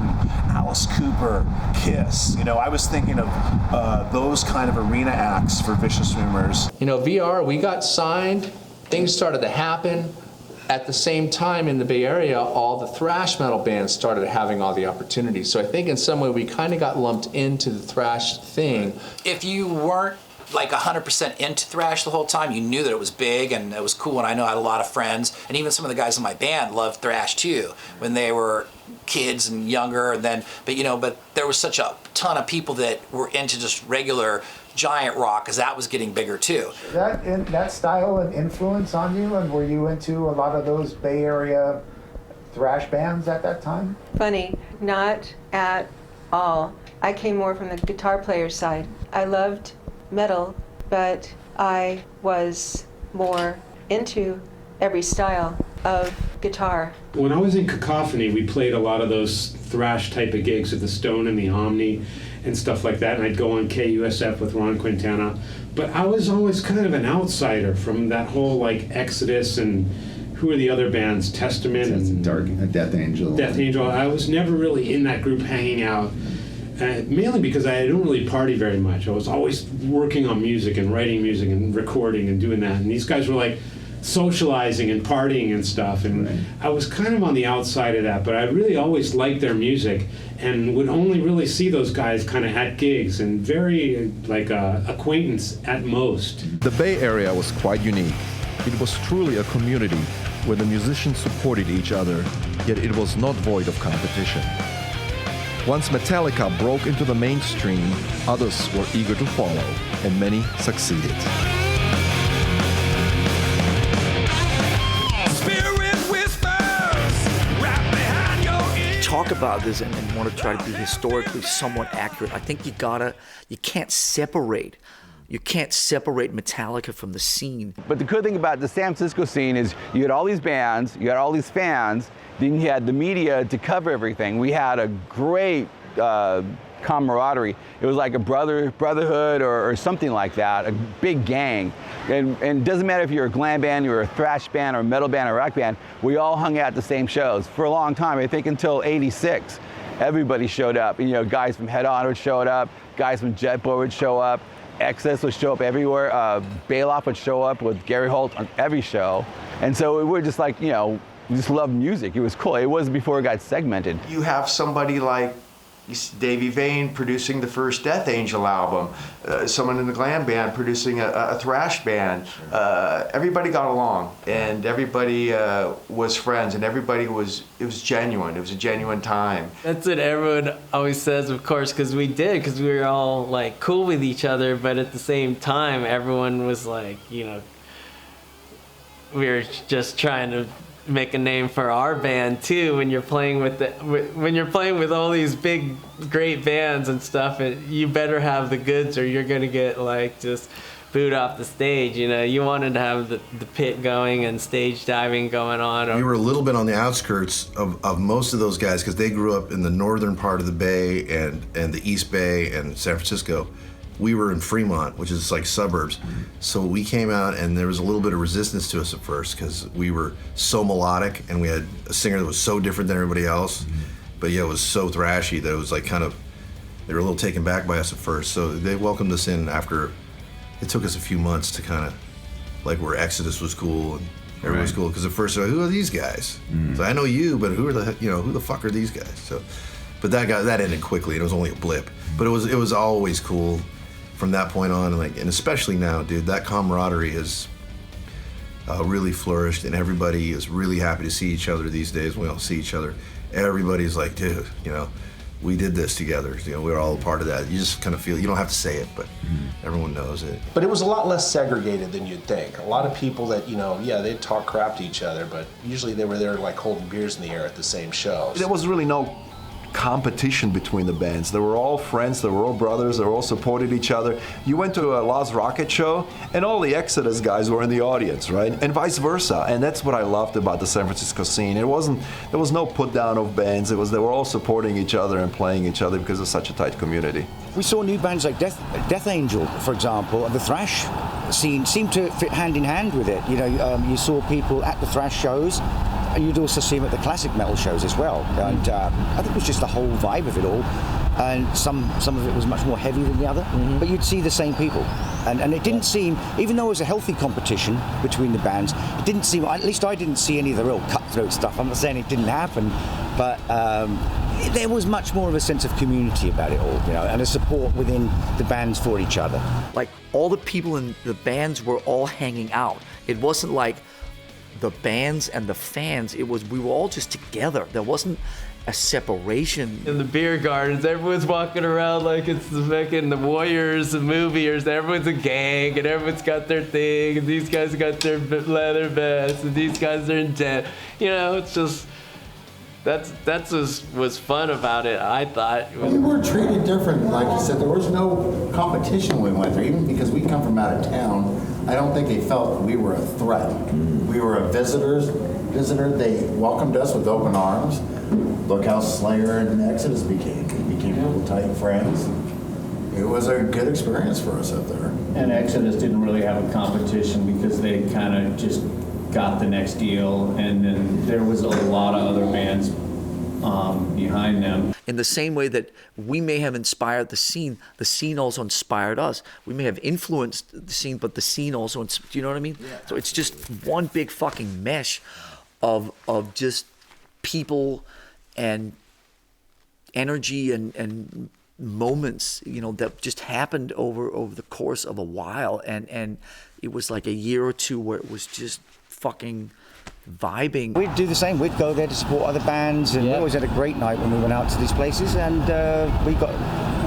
Alice Cooper, Kiss. I was thinking of those kind of arena acts for Vicious Rumors. VR, we got signed, things started to happen. At the same time in the Bay Area, all the thrash metal bands started having all the opportunities. So I think in some way we kind of got lumped into the thrash thing. If you weren't 100% into thrash the whole time, you knew that it was big and it was cool, and I know I had a lot of friends, and even some of the guys in my band loved thrash too when they were kids and younger, and then but there was such a ton of people that were into just regular giant rock, because that was getting bigger too. That style and influence on you, and were you into a lot of those Bay Area thrash bands at that time? Funny, not at all. I came more from the guitar player's side. I loved metal, but I was more into every style of guitar. When I was in Cacophony, we played a lot of those thrash type of gigs at the Stone and the Omni and stuff like that, and I'd go on KUSF with Ron Quintana. But I was always kind of an outsider from that whole Exodus and who are the other bands, Testament and Death Angel. Death Angel. I was never really in that group hanging out, mainly because I don't really party very much. I was always working on music and writing music and recording and doing that. And these guys were socializing and partying and stuff, and I was kind of on the outside of that, but I really always liked their music and would only really see those guys kind of at gigs and very acquaintance at most. The Bay Area was quite unique. It was truly a community where the musicians supported each other, yet it was not void of competition. Once Metallica broke into the mainstream, others were eager to follow, and many succeeded. Spirit whispers talk about this and want to try to be historically somewhat accurate, I think you can't separate Metallica from the scene. But the good thing about the San Francisco scene is you had all these bands, you had all these fans, then you had the media to cover everything. We had a great camaraderie. It was like a brotherhood or something like that, a big gang. And it doesn't matter if you're a glam band, you're a thrash band, or a metal band, or a rock band, we all hung out at the same shows for a long time. I think until '86, everybody showed up. You know, guys from Head On would show up, guys from Jetboard would show up, Excess would show up everywhere, Bailoff would show up with Gary Holt on every show. And so we were just like, you know, we just loved music. It was cool. It wasn't before it got segmented. You have somebody like Davey Vane producing the first Death Angel album, someone in the glam band producing a thrash band. Everybody got along, and everybody was friends, and it was genuine. It was a genuine time. That's what everyone always says, of course, because we were all like cool with each other, but at the same time, everyone was like, you know, we were just trying to make a name for our band too. When you're playing with all these big great bands and stuff, you better have the goods or you're gonna get like just booed off the stage. You know, you wanted to have the pit going and stage diving going on. We were a little bit on the outskirts of most of those guys because they grew up in the northern part of the Bay and the East Bay and San Francisco. We were in Fremont, which is like suburbs. So we came out and there was a little bit of resistance to us at first because we were so melodic and we had a singer that was so different than everybody else. But yeah, it was so thrashy that it was like they were a little taken back by us at first. So they welcomed us in after, it took us a few months to kind of, like where Exodus was cool and everyone was cool. Because at first they're like, who are these guys? So I know you, but who the fuck are these guys? So, but that ended quickly and it was only a blip. But it was always cool. From that point on, and especially now, dude, that camaraderie has really flourished, and everybody is really happy to see each other these days. We all see each other. Everybody's like, dude, you know, we did this together. You know, we're all a part of that. You just kind of feel, you don't have to say it, but everyone knows it. But it was a lot less segregated than you'd think. A lot of people that, you know, yeah, they'd talk crap to each other, but usually they were there like holding beers in the air at the same shows. There was really no competition between the bands. They were all friends, they were all brothers, they all supported each other. You went to a Lars Rocket show and all the Exodus guys were in the audience, right? And vice versa. And that's what I loved about the San Francisco scene. There was no put down of bands. They were all supporting each other and playing each other because it's such a tight community. We saw new bands like Death Angel, for example, and the thrash scene seemed to fit hand in hand with it. You know, you saw people at the thrash shows, and you'd also see them at the classic metal shows as well. And I think it was just the whole vibe of it all. And some of it was much more heavy than the other, but you'd see the same people. And it didn't seem, even though it was a healthy competition between the bands, it didn't seem, at least I didn't see any of the real cutthroat stuff. I'm not saying it didn't happen, but there was much more of a sense of community about it all, you know, and a support within the bands for each other. Like all the people in the bands were all hanging out. It wasn't like the bands and the fans, we were all just together. There wasn't a separation. In the beer gardens, everyone's walking around like it's the Warriors movie, or everyone's a gang and everyone's got their thing, and these guys got their leather vests and these guys are in debt. You know, it's just, that's was fun about it, I thought. We were treated different, like you said. There was no competition when we went there, even because we come from out of town. I don't think they felt we were a threat. We were a visitor. They welcomed us with open arms. Look how Slayer and Exodus became. We became real tight friends. It was a good experience for us up there. And Exodus didn't really have a competition because they kind of just got the next deal, and then there was a lot of other bands behind them. In the same way that we may have inspired the scene also inspired us. We may have influenced the scene, but the scene also, do you know what I mean? Yeah. So it's just one big fucking mesh of just people and energy and moments, you know, that just happened over the course of a while, and it was like a year or two where it was just fucking vibing. We'd do the same. We'd go there to support other bands, and we always had a great night when we went out to these places, and we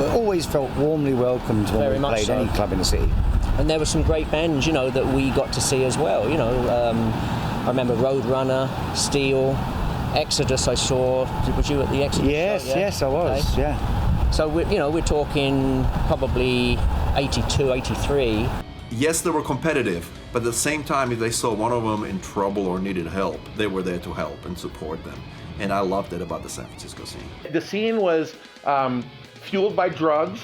always felt warmly welcomed when we played any club in the city. And there were some great bands, you know, that we got to see as well. You know, I remember Roadrunner, Steel, Exodus I saw. Was you at the Exodus? Yes, show? Yeah? yes, I was. Okay. Yeah. So we're talking probably 82, 83. Yes, they were competitive, but at the same time, if they saw one of them in trouble or needed help, they were there to help and support them. And I loved it about the San Francisco scene. The scene was fueled by drugs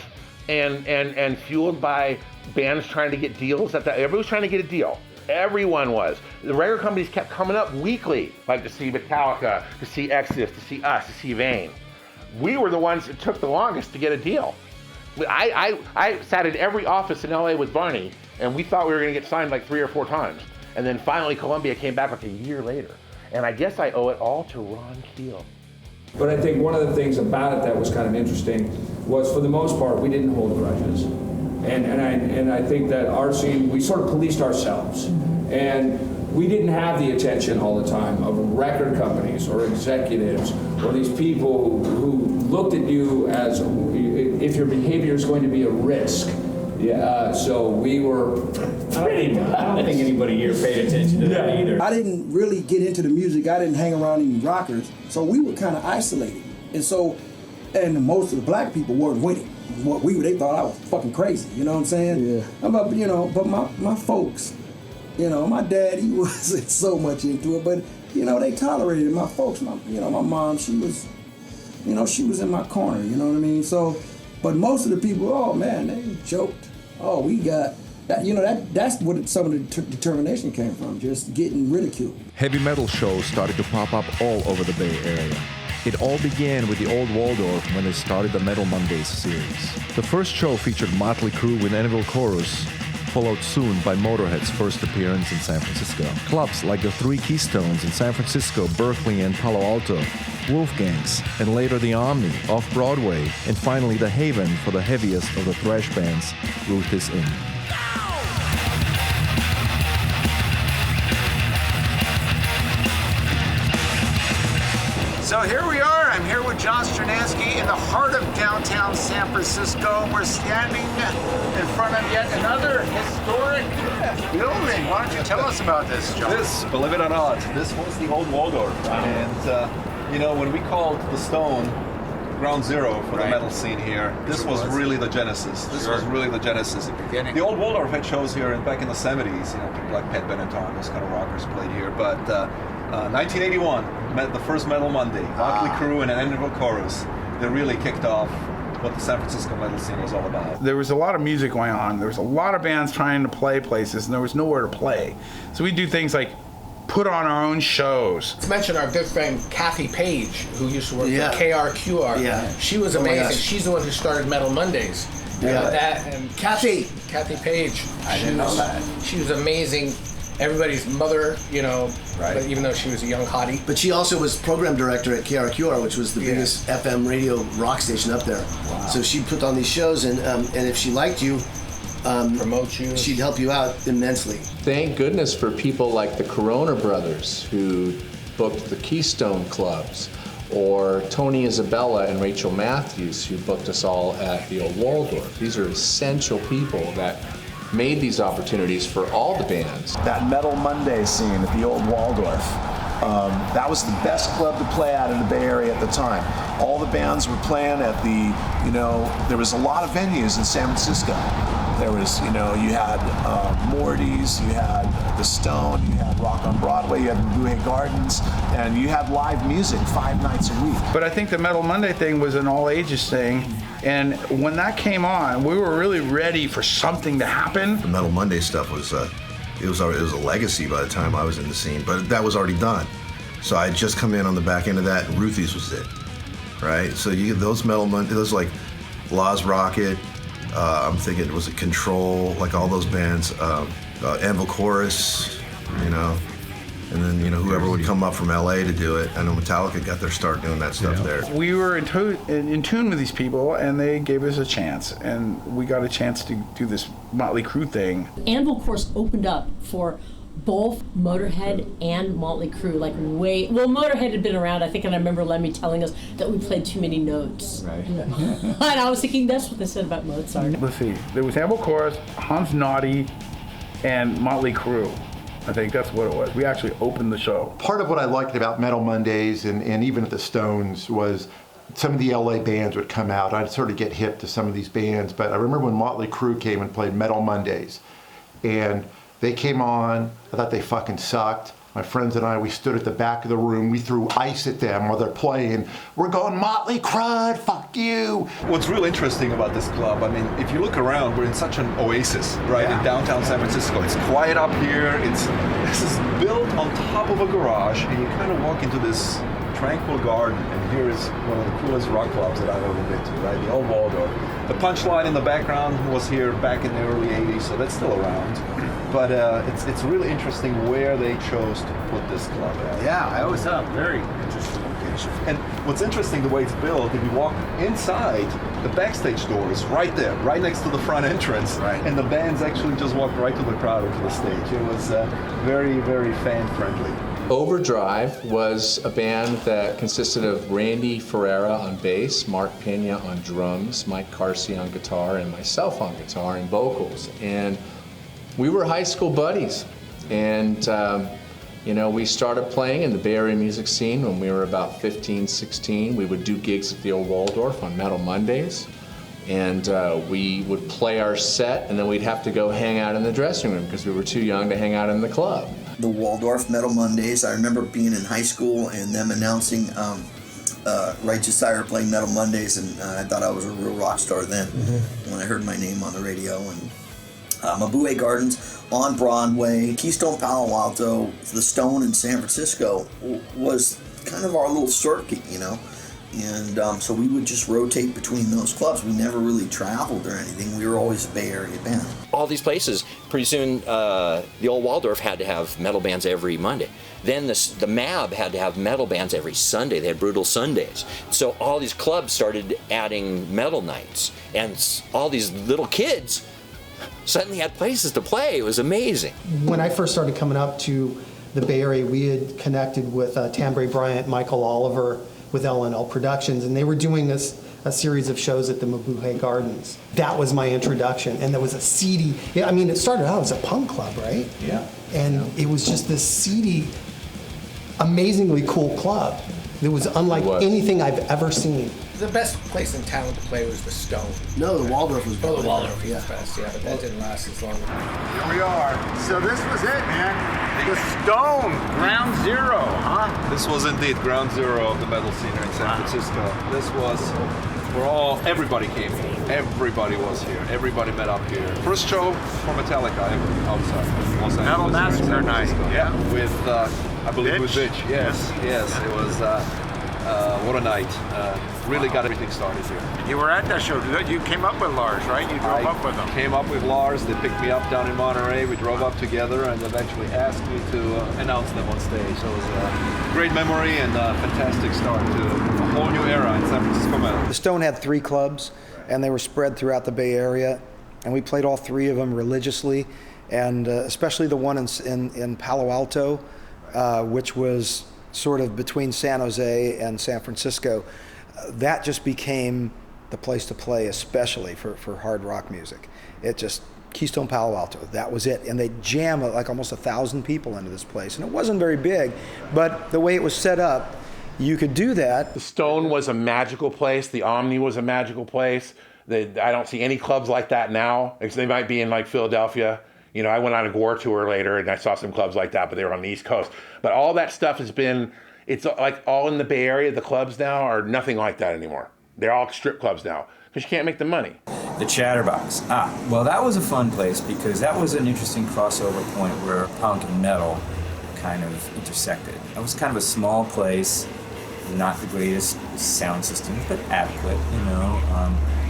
and fueled by bands trying to get deals. Everybody was trying to get a deal. Everyone was. The record companies kept coming up weekly, like to see Metallica, to see Exodus, to see us, to see Vane. We were the ones that took the longest to get a deal. I sat in every office in LA with Varney, and we thought we were going to get signed like 3 or 4 times. And then finally Columbia came back like a year later. And I guess I owe it all to Ron Keel. But I think one of the things about it that was kind of interesting was, for the most part, we didn't hold grudges. And I think that our scene, we sort of policed ourselves. And we didn't have the attention all the time of record companies or executives or these people who looked at you as if your behavior is going to be a risk. Yeah, so we were pretty much. I don't think anybody here paid attention to that either. I didn't really get into the music. I didn't hang around any rockers, so we were kind of isolated. And most of the black people weren't winning. They thought I was fucking crazy. You know what I'm saying? Yeah. But my folks, my dad, he wasn't so much into it, but they tolerated it. My folks, my mom, she was in my corner. You know what I mean? So, but most of the people, oh man, they joked. Oh, we got that. That's what some of the determination came from, just getting ridiculed. Heavy metal shows started to pop up all over the Bay Area. It all began with the Old Waldorf when they started the Metal Mondays series. The first show featured Motley Crue with Anvil Chorus, followed soon by Motorhead's first appearance in San Francisco. Clubs like the Three Keystones in San Francisco, Berkeley, and Palo Alto, Wolfgangs, and later the Omni, off-Broadway, and finally the haven for the heaviest of the thrash bands, Ruth is In. So here we are. I'm here with John Stranansky in the heart of downtown San Francisco. We're standing in front of yet another historic building. Why don't you tell us about this, John? This, believe it or not, this was the Old Waldorf. And, when we called the Stone ground zero for the metal scene here, this was really the genesis. This was really the genesis. The Old Waldorf had shows here back in the 70s. People like Pat Benatar, those kind of rockers played here. But 1981, the first Metal Monday, Motley Crue and an Anvil Chorus. They really kicked off what the San Francisco metal scene was all about. There was a lot of music going on. There was a lot of bands trying to play places, and there was nowhere to play. So we do things like put on our own shows. Let's mention our good friend Kathy Page, who used to work for KRQR. Yeah. She was amazing. She's the one who started Metal Mondays. And Kathy Page. I didn't know that. She was amazing. Everybody's mother, but even though she was a young hottie. But she also was program director at KRQR, which was the biggest FM radio rock station up there. Wow. So she put on these shows, and if she liked you, promote you, she'd help you out immensely. Thank goodness for people like the Corona brothers who booked the Keystone clubs, or Tony Isabella and Rachel Matthews who booked us all at the Old Waldorf. These are essential people that made these opportunities for all the bands. That Metal Monday scene at the Old Waldorf, that was the best club to play at in the Bay Area at the time. All the bands were playing at there was a lot of venues in San Francisco. There was, you had Morty's, you had The Stone, you had Rock on Broadway, you had Buhay Gardens, and you had live music 5 nights a week. But I think the Metal Monday thing was an all-ages thing, and when that came on, we were really ready for something to happen. The Metal Monday stuff was, it was a legacy by the time I was in the scene, but that was already done. So I had just come in on the back end of that, and Ruthie's was it, right? So you get those Metal Monday, those like Lars Rocket, I'm thinking, was it Control, like all those bands, Anvil Chorus, and then whoever would come up from LA to do it. I know Metallica got their start doing that stuff there. We were in tune with these people, and they gave us a chance, and we got a chance to do this Motley Crue thing. Anvil Chorus opened up for both Motorhead and Motley Crue, Motorhead had been around, I think, and I remember Lemmy telling us that we played too many notes. Right. And I was thinking that's what they said about Mozart. Let's see, there was Anvil Chorus, Hans Naughty, and Motley Crue. I think that's what it was. We actually opened the show. Part of what I liked about Metal Mondays and even at the Stones was some of the LA bands would come out. I'd sort of get hip to some of these bands, but I remember when Motley Crue came and played Metal Mondays, and they came on, I thought they fucking sucked. My friends and I, we stood at the back of the room, we threw ice at them while they're playing. We're going, Motley Crud, fuck you. What's real interesting about this club, I mean, if you look around, we're in such an oasis, right, in downtown San Francisco. It's quiet up here. This is built on top of a garage, and you kind of walk into this tranquil garden, and here is one of the coolest rock clubs that I've ever been to, right, the Old Waldorf. The Punchline in the background was here back in the early 80s, so that's still around. But it's really interesting where they chose to put this club at. Yeah, I always thought very interesting location. And what's interesting, the way it's built, if you walk inside, the backstage door is right there, right next to the front entrance. Right. And the bands actually just walked right to the crowd into the stage. It was very, very fan-friendly. Overdrive was a band that consisted of Randy Ferreira on bass, Mark Pena on drums, Mike Carsey on guitar, and myself on guitar and vocals. And we were high school buddies, and we started playing in the Bay Area music scene when we were about 15, 16. We would do gigs at the Old Waldorf on Metal Mondays, and we would play our set, and then we'd have to go hang out in the dressing room because we were too young to hang out in the club. The Waldorf Metal Mondays, I remember being in high school and them announcing Righteous Sire playing Metal Mondays, and I thought I was a real rock star then when I heard my name on the radio. And Mabuhay Gardens on Broadway, Keystone Palo Alto, the Stone in San Francisco was kind of our little circuit, and so we would just rotate between those clubs. We never really traveled or anything. We were always a Bay Area band. All these places, pretty soon the Old Waldorf had to have metal bands every Monday. Then the MAB had to have metal bands every Sunday. They had Brutal Sundays. So all these clubs started adding metal nights, and all these little kids suddenly had places to play. It was amazing. When I first started coming up to the Bay Area, we had connected with Tambray Bryant, Michael Oliver with L&L Productions, and they were doing a series of shows at the Mabuhay Gardens. That was my introduction, and there was a seedy, it started out as a punk club, right? Yeah. And it was just this seedy, amazingly cool club. It was unlike anything I've ever seen. The best place in town to play was the Stone. No, the Waldorf was better. Oh, the Waldorf was the best, yeah, but that didn't last as long. Here we are. So this was it, man. The Stone, ground zero, huh? This was indeed ground zero of the metal scene here in San Francisco. This was everybody came here. Everybody was here. Everybody met up here. First show for Metallica ever outside Los Angeles. Metal Massacre night, yeah. With, I believe with Bitch. Yes. It was, what a night. Really got everything started here. You were at that show. You came up with Lars, right? You drove up with them. Came up with Lars. They picked me up down in Monterey. We drove up together and eventually asked me to announce them on stage. So it was a great memory and a fantastic start to a whole new era in San Francisco metal. The Stone had 3 clubs, and they were spread throughout the Bay Area, and we played all 3 of them religiously, and especially the one in Palo Alto, which was sort of between San Jose and San Francisco. That just became the place to play, especially for hard rock music. It just, Keystone Palo Alto, that was it. And they jam like almost 1,000 people into this place. And it wasn't very big, but the way it was set up, you could do that. The Stone was a magical place. The Omni was a magical place. I don't see any clubs like that now. They might be in like Philadelphia. I went on a Gore tour later and I saw some clubs like that, but they were on the East Coast. But all that stuff it's like all in the Bay Area. The clubs now are nothing like that anymore. They're all strip clubs now because you can't make the money. The Chatterbox. Well, that was a fun place because that was an interesting crossover point where punk and metal kind of intersected. It was kind of a small place, not the greatest sound system, but adequate,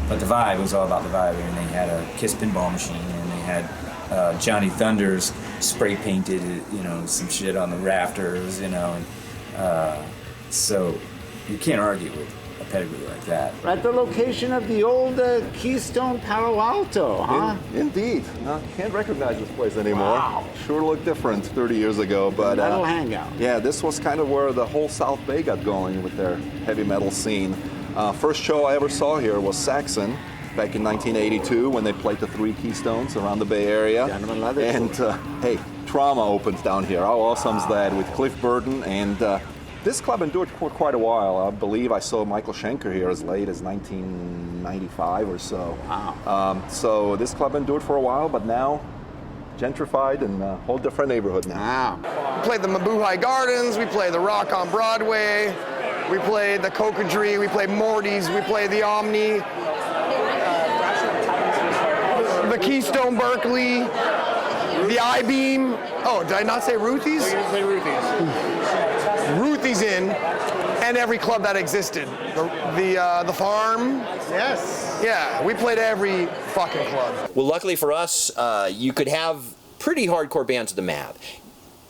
But the vibe was all about the vibe, and they had a Kiss pinball machine, and they had Johnny Thunders spray painted, some shit on the rafters, so you can't argue with a pedigree like that. At the location of the old Keystone Palo Alto, huh? Indeed. Can't recognize this place anymore. Wow. Sure looked different 30 years ago, but metal hangout. Yeah, this was kind of where the whole South Bay got going with their heavy metal scene. First show I ever saw here was Saxon back in 1982 when they played the 3 Keystones around the Bay Area. And hey, Trauma opens down here. How awesome is that, with Cliff Burton? And this club endured for quite a while. I believe I saw Michael Schenker here as late as 1995 or so. Wow. So this club endured for a while, but now gentrified and a whole different neighborhood now. We played the Mabuhay Gardens, we played the Rock on Broadway, we played the Cocodrie, we played Morty's, we played the Omni, the Keystone Berkeley, the I-Beam. Oh, did I not say Ruthie's? You didn't say Ruthie's. Ruthie's Inn, and every club that existed. The Farm. Yes. Yeah, we played every fucking club. Well, luckily for us, you could have pretty hardcore bands at the MAB.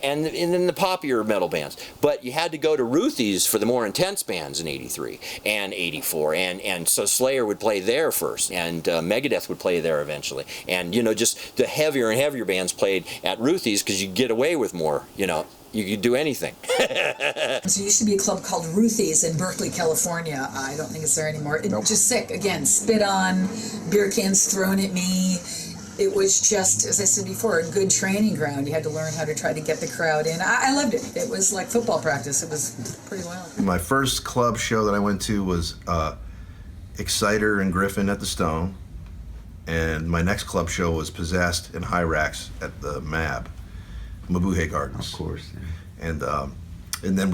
And then the poppier metal bands. But you had to go to Ruthie's for the more intense bands in 83 and 84. And so Slayer would play there first, and Megadeth would play there eventually. And, just the heavier and heavier bands played at Ruthie's because you get away with more, You could do anything. There used to be a club called Ruthie's in Berkeley, California. I don't think it's there anymore. Just sick. Again, spit on, beer cans thrown at me. It was just, as I said before, a good training ground. You had to learn how to try to get the crowd in. I loved it. It was like football practice. It was pretty wild. My first club show that I went to was Exciter and Griffin at the Stone. And my next club show was Possessed and Hyrax at the MAB, Mabuhay Gardens. Of course. Yeah. And then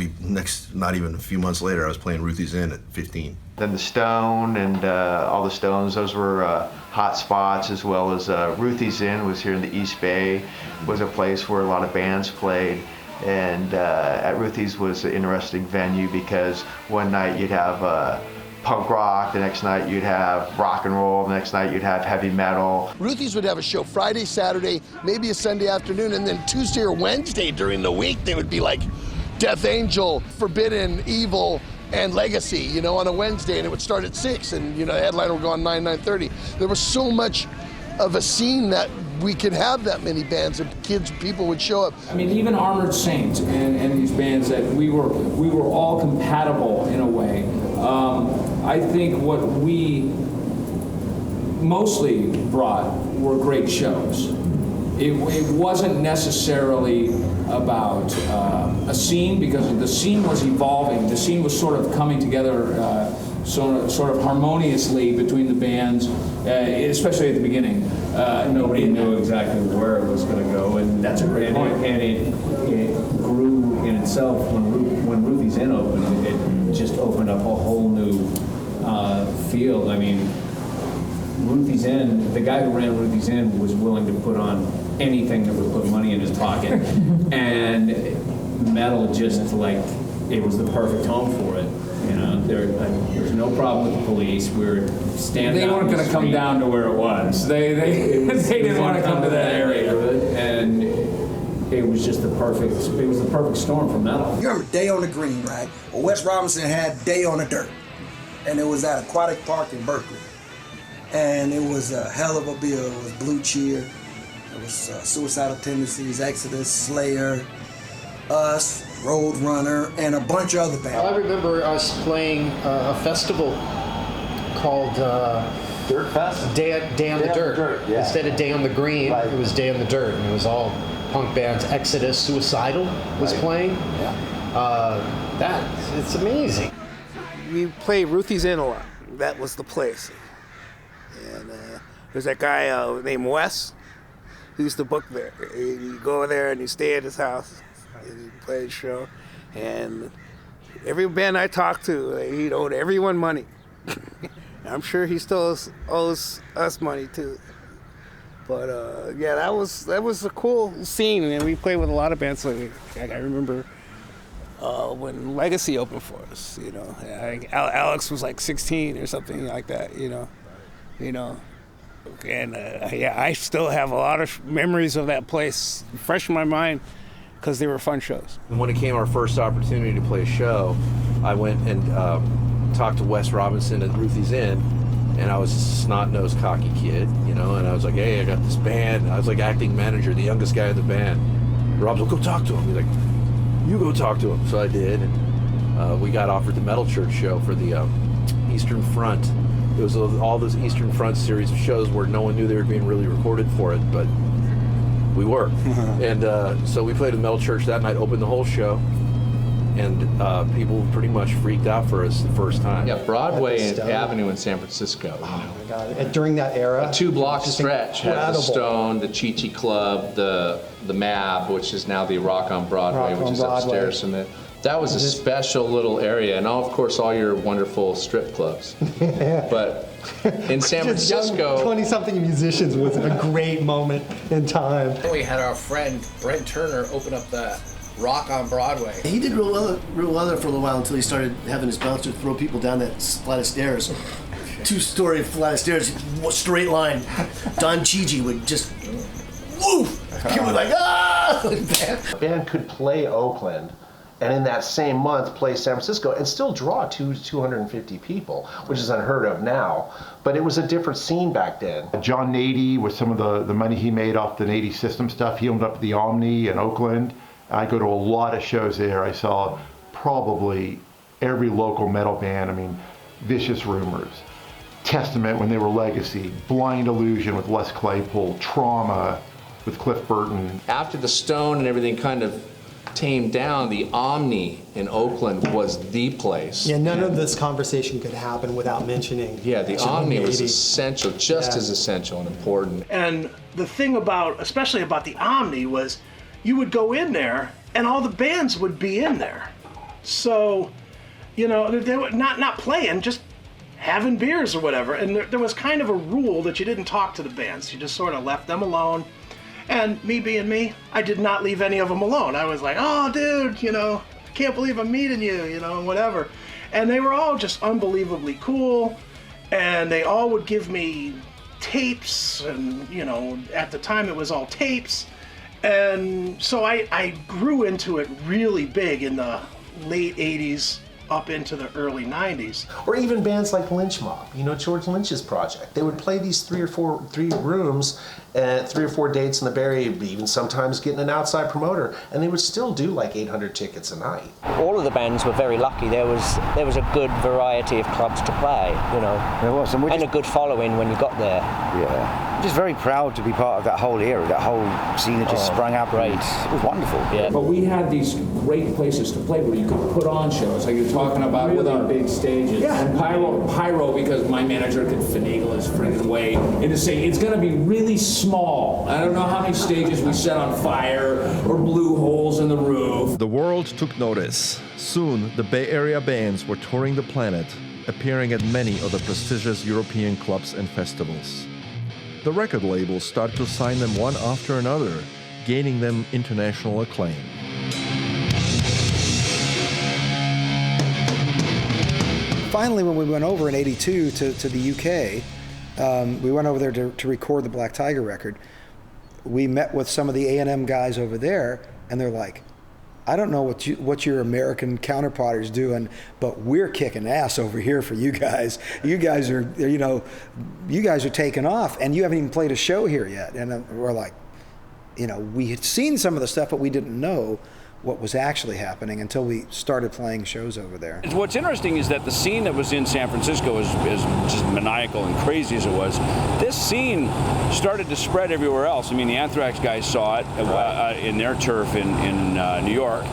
not even a few months later, I was playing Ruthie's Inn at 15. Then the Stone and all the Stones, those were hot spots, as well as Ruthie's Inn was here in the East Bay, was a place where a lot of bands played. And at Ruthie's was an interesting venue because one night you'd have punk rock, the next night you'd have rock and roll, the next night you'd have heavy metal. Ruthie's would have a show Friday, Saturday, maybe a Sunday afternoon, and then Tuesday or Wednesday during the week they would be like Death Angel, Forbidden, Evil, and Legacy, on a Wednesday, and it would start at 6, and the headliner would go on 9:30. There was so much of a scene that we could have that many bands, and people would show up. I mean, even Armored Saint and these bands, that we were all compatible in a way. I think what we mostly brought were great shows. It wasn't necessarily about a scene, because the scene was evolving. The scene was sort of coming together sort of harmoniously between the bands, especially at the beginning. Nobody knew exactly where it was going to go, and that's a great point. And it grew in itself. When Ruthie's Inn opened, it just opened up a whole new field. I mean, Ruthie's Inn, the guy who ran Ruthie's Inn was willing to put on anything that would put money in his pocket. And metal just it was the perfect home for it. There's no problem with the police. We were standing. They weren't going to come down to where it was. They didn't want to come to that area. And it was just the perfect storm for metal. You remember Day on the Green, right? Well, Wes Robinson had Day on the Dirt. And it was at Aquatic Park in Berkeley. And it was a hell of a bill. It was Blue Cheer. It was Suicidal Tendencies, Exodus, Slayer, Us, Roadrunner, and a bunch of other bands. I remember us playing a festival called Dirt Fest? Day on the Dirt. Yeah. Instead of Day on the Green, it was Day on the Dirt, and it was all punk bands. Exodus, Suicidal was playing. Yeah. It's amazing. We played Ruthie's Inn a lot. That was the place. And there's that guy named Wes who used to book there. You go over there and you stay at his house and you play the show. And every band I talked to, he owed everyone money. I'm sure he still owes us money too. But yeah, that was a cool scene, and we played with a lot of bands. I remember when Legacy opened for us. I think Alex was like 16 or something like that. And yeah, I still have a lot of memories of that place fresh in my mind because they were fun shows. When it came our first opportunity to play a show, I went and talked to Wes Robinson at Ruthie's Inn, and I was a snot-nosed, cocky kid, and I was like, hey, I got this band. I was like acting manager, the youngest guy in the band. Rob's like, go talk to him. He's like, you go talk to him. So I did, and we got offered the Metal Church show for the Eastern Front. It was all this Eastern Front series of shows where no one knew they were being really recorded for it, but We were. And so we played at the Metal Church that night, opened the whole show, and people pretty much freaked out for us the first time. Yeah, Broadway Avenue in San Francisco. Oh my God! And during that era, a 2-block stretch had the Stone, the Chi-Chi Club, the Mab, which is now the Rock on Broadway, which is upstairs from it. That was a special little area, and of course all your wonderful strip clubs. But in San Francisco, 20-something musicians was a great moment in time. We had our friend Brent Turner open up the Rock on Broadway. He did real well there for a little while until he started having his bouncer throw people down that flight of stairs. 2-story flight of stairs, straight line. Don Chigi would just, woo! People were like, ah! A band could play Oakland, and in that same month play San Francisco and still draw 250 people, which is unheard of now. But it was a different scene back then. John Nady, with some of the money he made off the Nady System stuff, he owned up the Omni in Oakland. I go to a lot of shows there. I saw probably every local metal band. I mean, Vicious Rumors, Testament when they were Legacy, Blind Illusion with Les Claypool, Trauma with Cliff Burton. After the Stone and everything kind of tamed down, the Omni in Oakland was the place. Yeah, none of this conversation could happen without mentioning. Yeah, the Omni was essential, just as essential and important. And the thing about, especially about the Omni, was you would go in there and all the bands would be in there. So, you know, they were not playing, just having beers or whatever. And there was kind of a rule that you didn't talk to the bands. You just sort of left them alone. And me being me, I did not leave any of them alone. I was like, oh, dude, you know, I can't believe I'm meeting you, you know, and whatever. And they were all just unbelievably cool. And they all would give me tapes. And, you know, at the time it was all tapes. And so I grew into it really big in the late 80s up into the early 90s. Or even bands like Lynch Mob, you know, George Lynch's project. They would play these 3 rooms at 3 or 4 dates in the Bay Area, even sometimes getting an outside promoter, and they would still do like 800 tickets a night. All of the bands were very lucky. There was a good variety of clubs to play, you know. There was, and a good following when you got there. Yeah. I'm just very proud to be part of that whole era, that whole scene that just sprang up. Great. It was wonderful. Yeah. But we had these great places to play where you could put on shows, like you're talking about with our big stages. Yeah. And pyro, because my manager could finagle his friggin' way into saying it's going to be really small. I don't know how many stages we set on fire or blew holes in the roof. The world took notice. Soon, the Bay Area bands were touring the planet, appearing at many of the prestigious European clubs and festivals. The record labels started to sign them one after another, gaining them international acclaim. Finally, when we went over in '82 to the UK, we went over there to record the Black Tiger record. We met with some of the A&M guys over there, and they're like, I don't know what your American counterpart is doing, but we're kicking ass over here for you guys. You guys are, you know, you guys are taking off, and you haven't even played a show here yet. And we're like, you know, we had seen some of the stuff, but we didn't know what was actually happening until we started playing shows over there. What's interesting is that the scene that was in San Francisco is just maniacal and crazy as it was. This scene started to spread everywhere else. I mean, the Anthrax guys saw it in their turf in New York.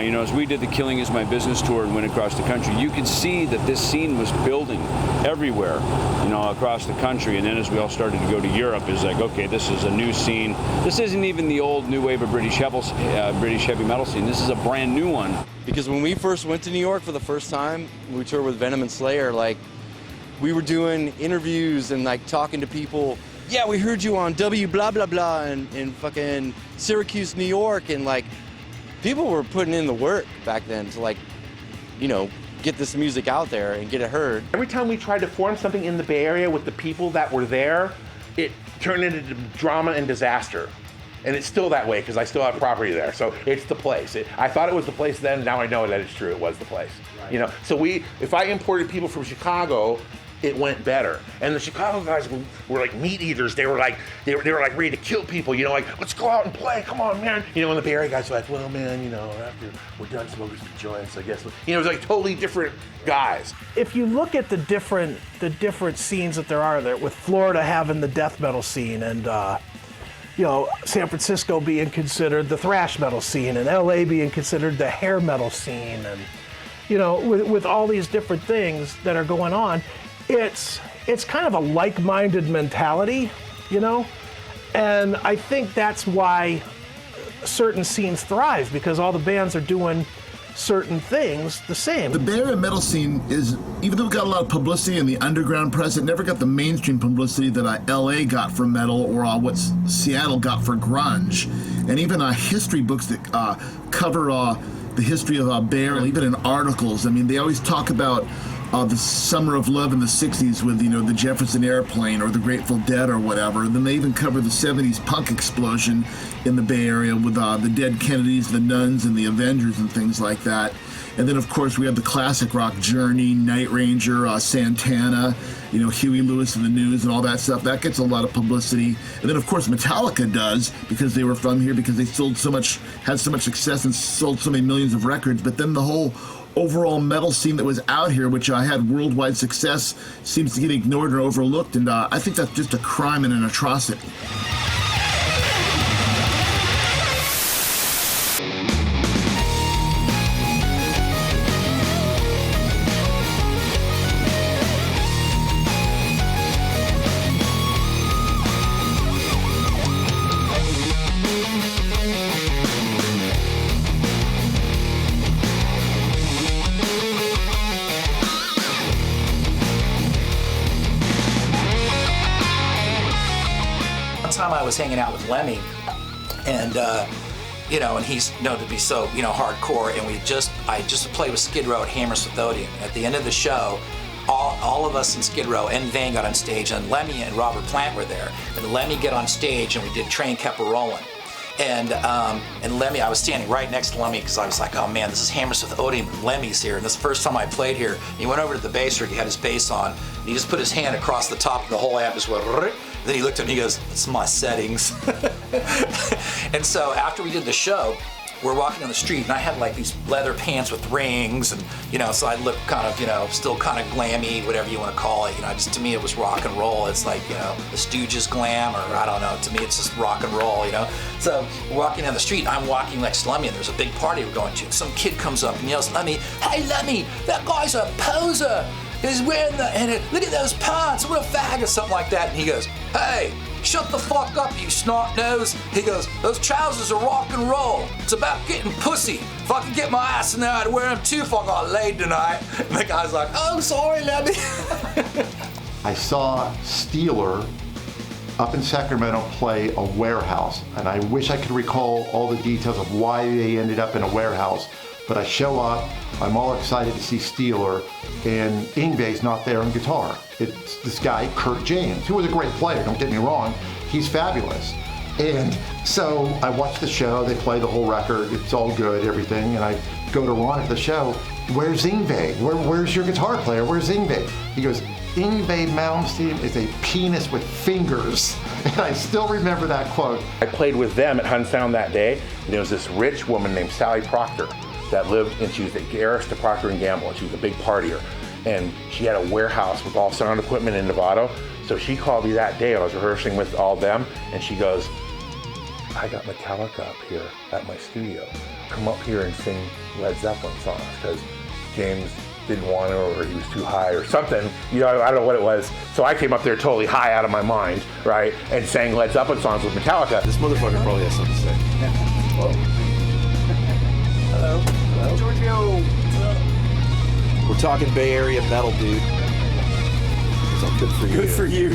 You know, as we did the Killing Is My Business tour and went across the country, you could see that this scene was building everywhere, you know, across the country. And then as we all started to go to Europe, it's like, okay, this is a new scene. This isn't even the old new wave of British heavy metal scene. This is a brand new one. Because when we first went to New York for the first time, we toured with Venom and Slayer, like, we were doing interviews and like talking to people. Yeah, we heard you on W blah blah blah in fucking Syracuse, New York, and like people were putting in the work back then to like, you know, get this music out there and get it heard. Every time we tried to form something in the Bay Area with the people that were there, it turned into drama and disaster. And it's still that way because I still have property there. So it's the place. I thought it was the place then. Now I know that it's true. It was the place. Right. You know. So if I imported people from Chicago, it went better. And the Chicago guys were like meat eaters. They were like ready to kill people. You know, like, let's go out and play. Come on, man. You know, and the Bay Area guys were like, well, man, you know, after we're done smoking some joints, I guess. You know, it was like totally different guys. If you look at the different scenes that there are there, with Florida having the death metal scene and San Francisco being considered the thrash metal scene and LA being considered the hair metal scene, and with all these different things that are going on, it's kind of a like-minded mentality, and I think that's why certain scenes thrive, because all the bands are doing certain things the same. The Bay Area metal scene is, even though it got a lot of publicity in the underground press, it never got the mainstream publicity that LA got for metal, or what Seattle got for grunge. And even history books that cover the history of Bay Area, even in articles, they always talk about the Summer of Love in the 60s with, the Jefferson Airplane or the Grateful Dead or whatever. And then they even cover the 70s punk explosion in the Bay Area with the Dead Kennedys, the Nuns, and the Avengers and things like that. And then, of course, we have the classic rock Journey, Night Ranger, Santana, Huey Lewis and the News and all that stuff. That gets a lot of publicity. And then, of course, Metallica does, because they were from here, because they had so much success and sold so many millions of records. But then the whole overall metal scene that was out here, which had worldwide success, seems to get ignored or overlooked. And I think that's just a crime and an atrocity. I was hanging out with Lemmy, and and he's known to be so hardcore, and I just played with Skid Row at Hammersmith Odeon. At the end of the show, all of us in Skid Row and Vane got on stage, and Lemmy and Robert Plant were there. And Lemmy get on stage, and we did Train Kept a Rollin'. And Lemmy, I was standing right next to Lemmy because I was like, oh man, this is Hammersmith Odeon, Lemmy's here. And this is the first time I played here. He went over to the bass rig, he had his bass on, and he just put his hand across the top of the whole amp, just went, then he looked at me and he goes, it's my settings. And so after we did the show, we're walking down the street, and I had like these leather pants with rings, and so I looked kind of, still kind of glammy, whatever you want to call it. Just to me it was rock and roll. It's like, the Stooges glam, or I don't know. To me it's just rock and roll, So we're walking down the street, and I'm walking next to Lemmy, and there's a big party we're going to. Some kid comes up and yells, Lemmy, hey Lemmy, that guy's a poser. He's wearing look at those pants, what a fag, or something like that. And he goes, hey, shut the fuck up, you snot nose. He goes, those trousers are rock and roll. It's about getting pussy. If I could get my ass in there, I'd wear them too if I got laid tonight. And the guy's like, oh, sorry, Lemmy. I saw Steeler up in Sacramento play a warehouse, and I wish I could recall all the details of why they ended up in a warehouse. But I show up, I'm all excited to see Steeler, and Yngwie's not there on guitar. It's this guy, Kurt James, who was a great player, don't get me wrong, he's fabulous. And so I watch the show, they play the whole record, it's all good, everything, and I go to Ron at the show, where's Yngwie? Where's your guitar player? Where's Yngwie? He goes, Yngwie Malmsteen is a penis with fingers. And I still remember that quote. I played with them at Hunsound that day, and there was this rich woman named Sally Proctor that lived, and she was the heiress to Procter & Gamble, and she was a big partier. And she had a warehouse with all sound equipment in Novato. So she called me that day, I was rehearsing with all them, and she goes, I got Metallica up here at my studio. Come up here and sing Led Zeppelin songs, because James didn't want to, or he was too high or something. I don't know what it was. So I came up there totally high out of my mind, right? And sang Led Zeppelin songs with Metallica. This motherfucker probably has something to say. Hello. Hello. Giorgio. We're talking Bay Area metal, dude. So good for you. Good for you.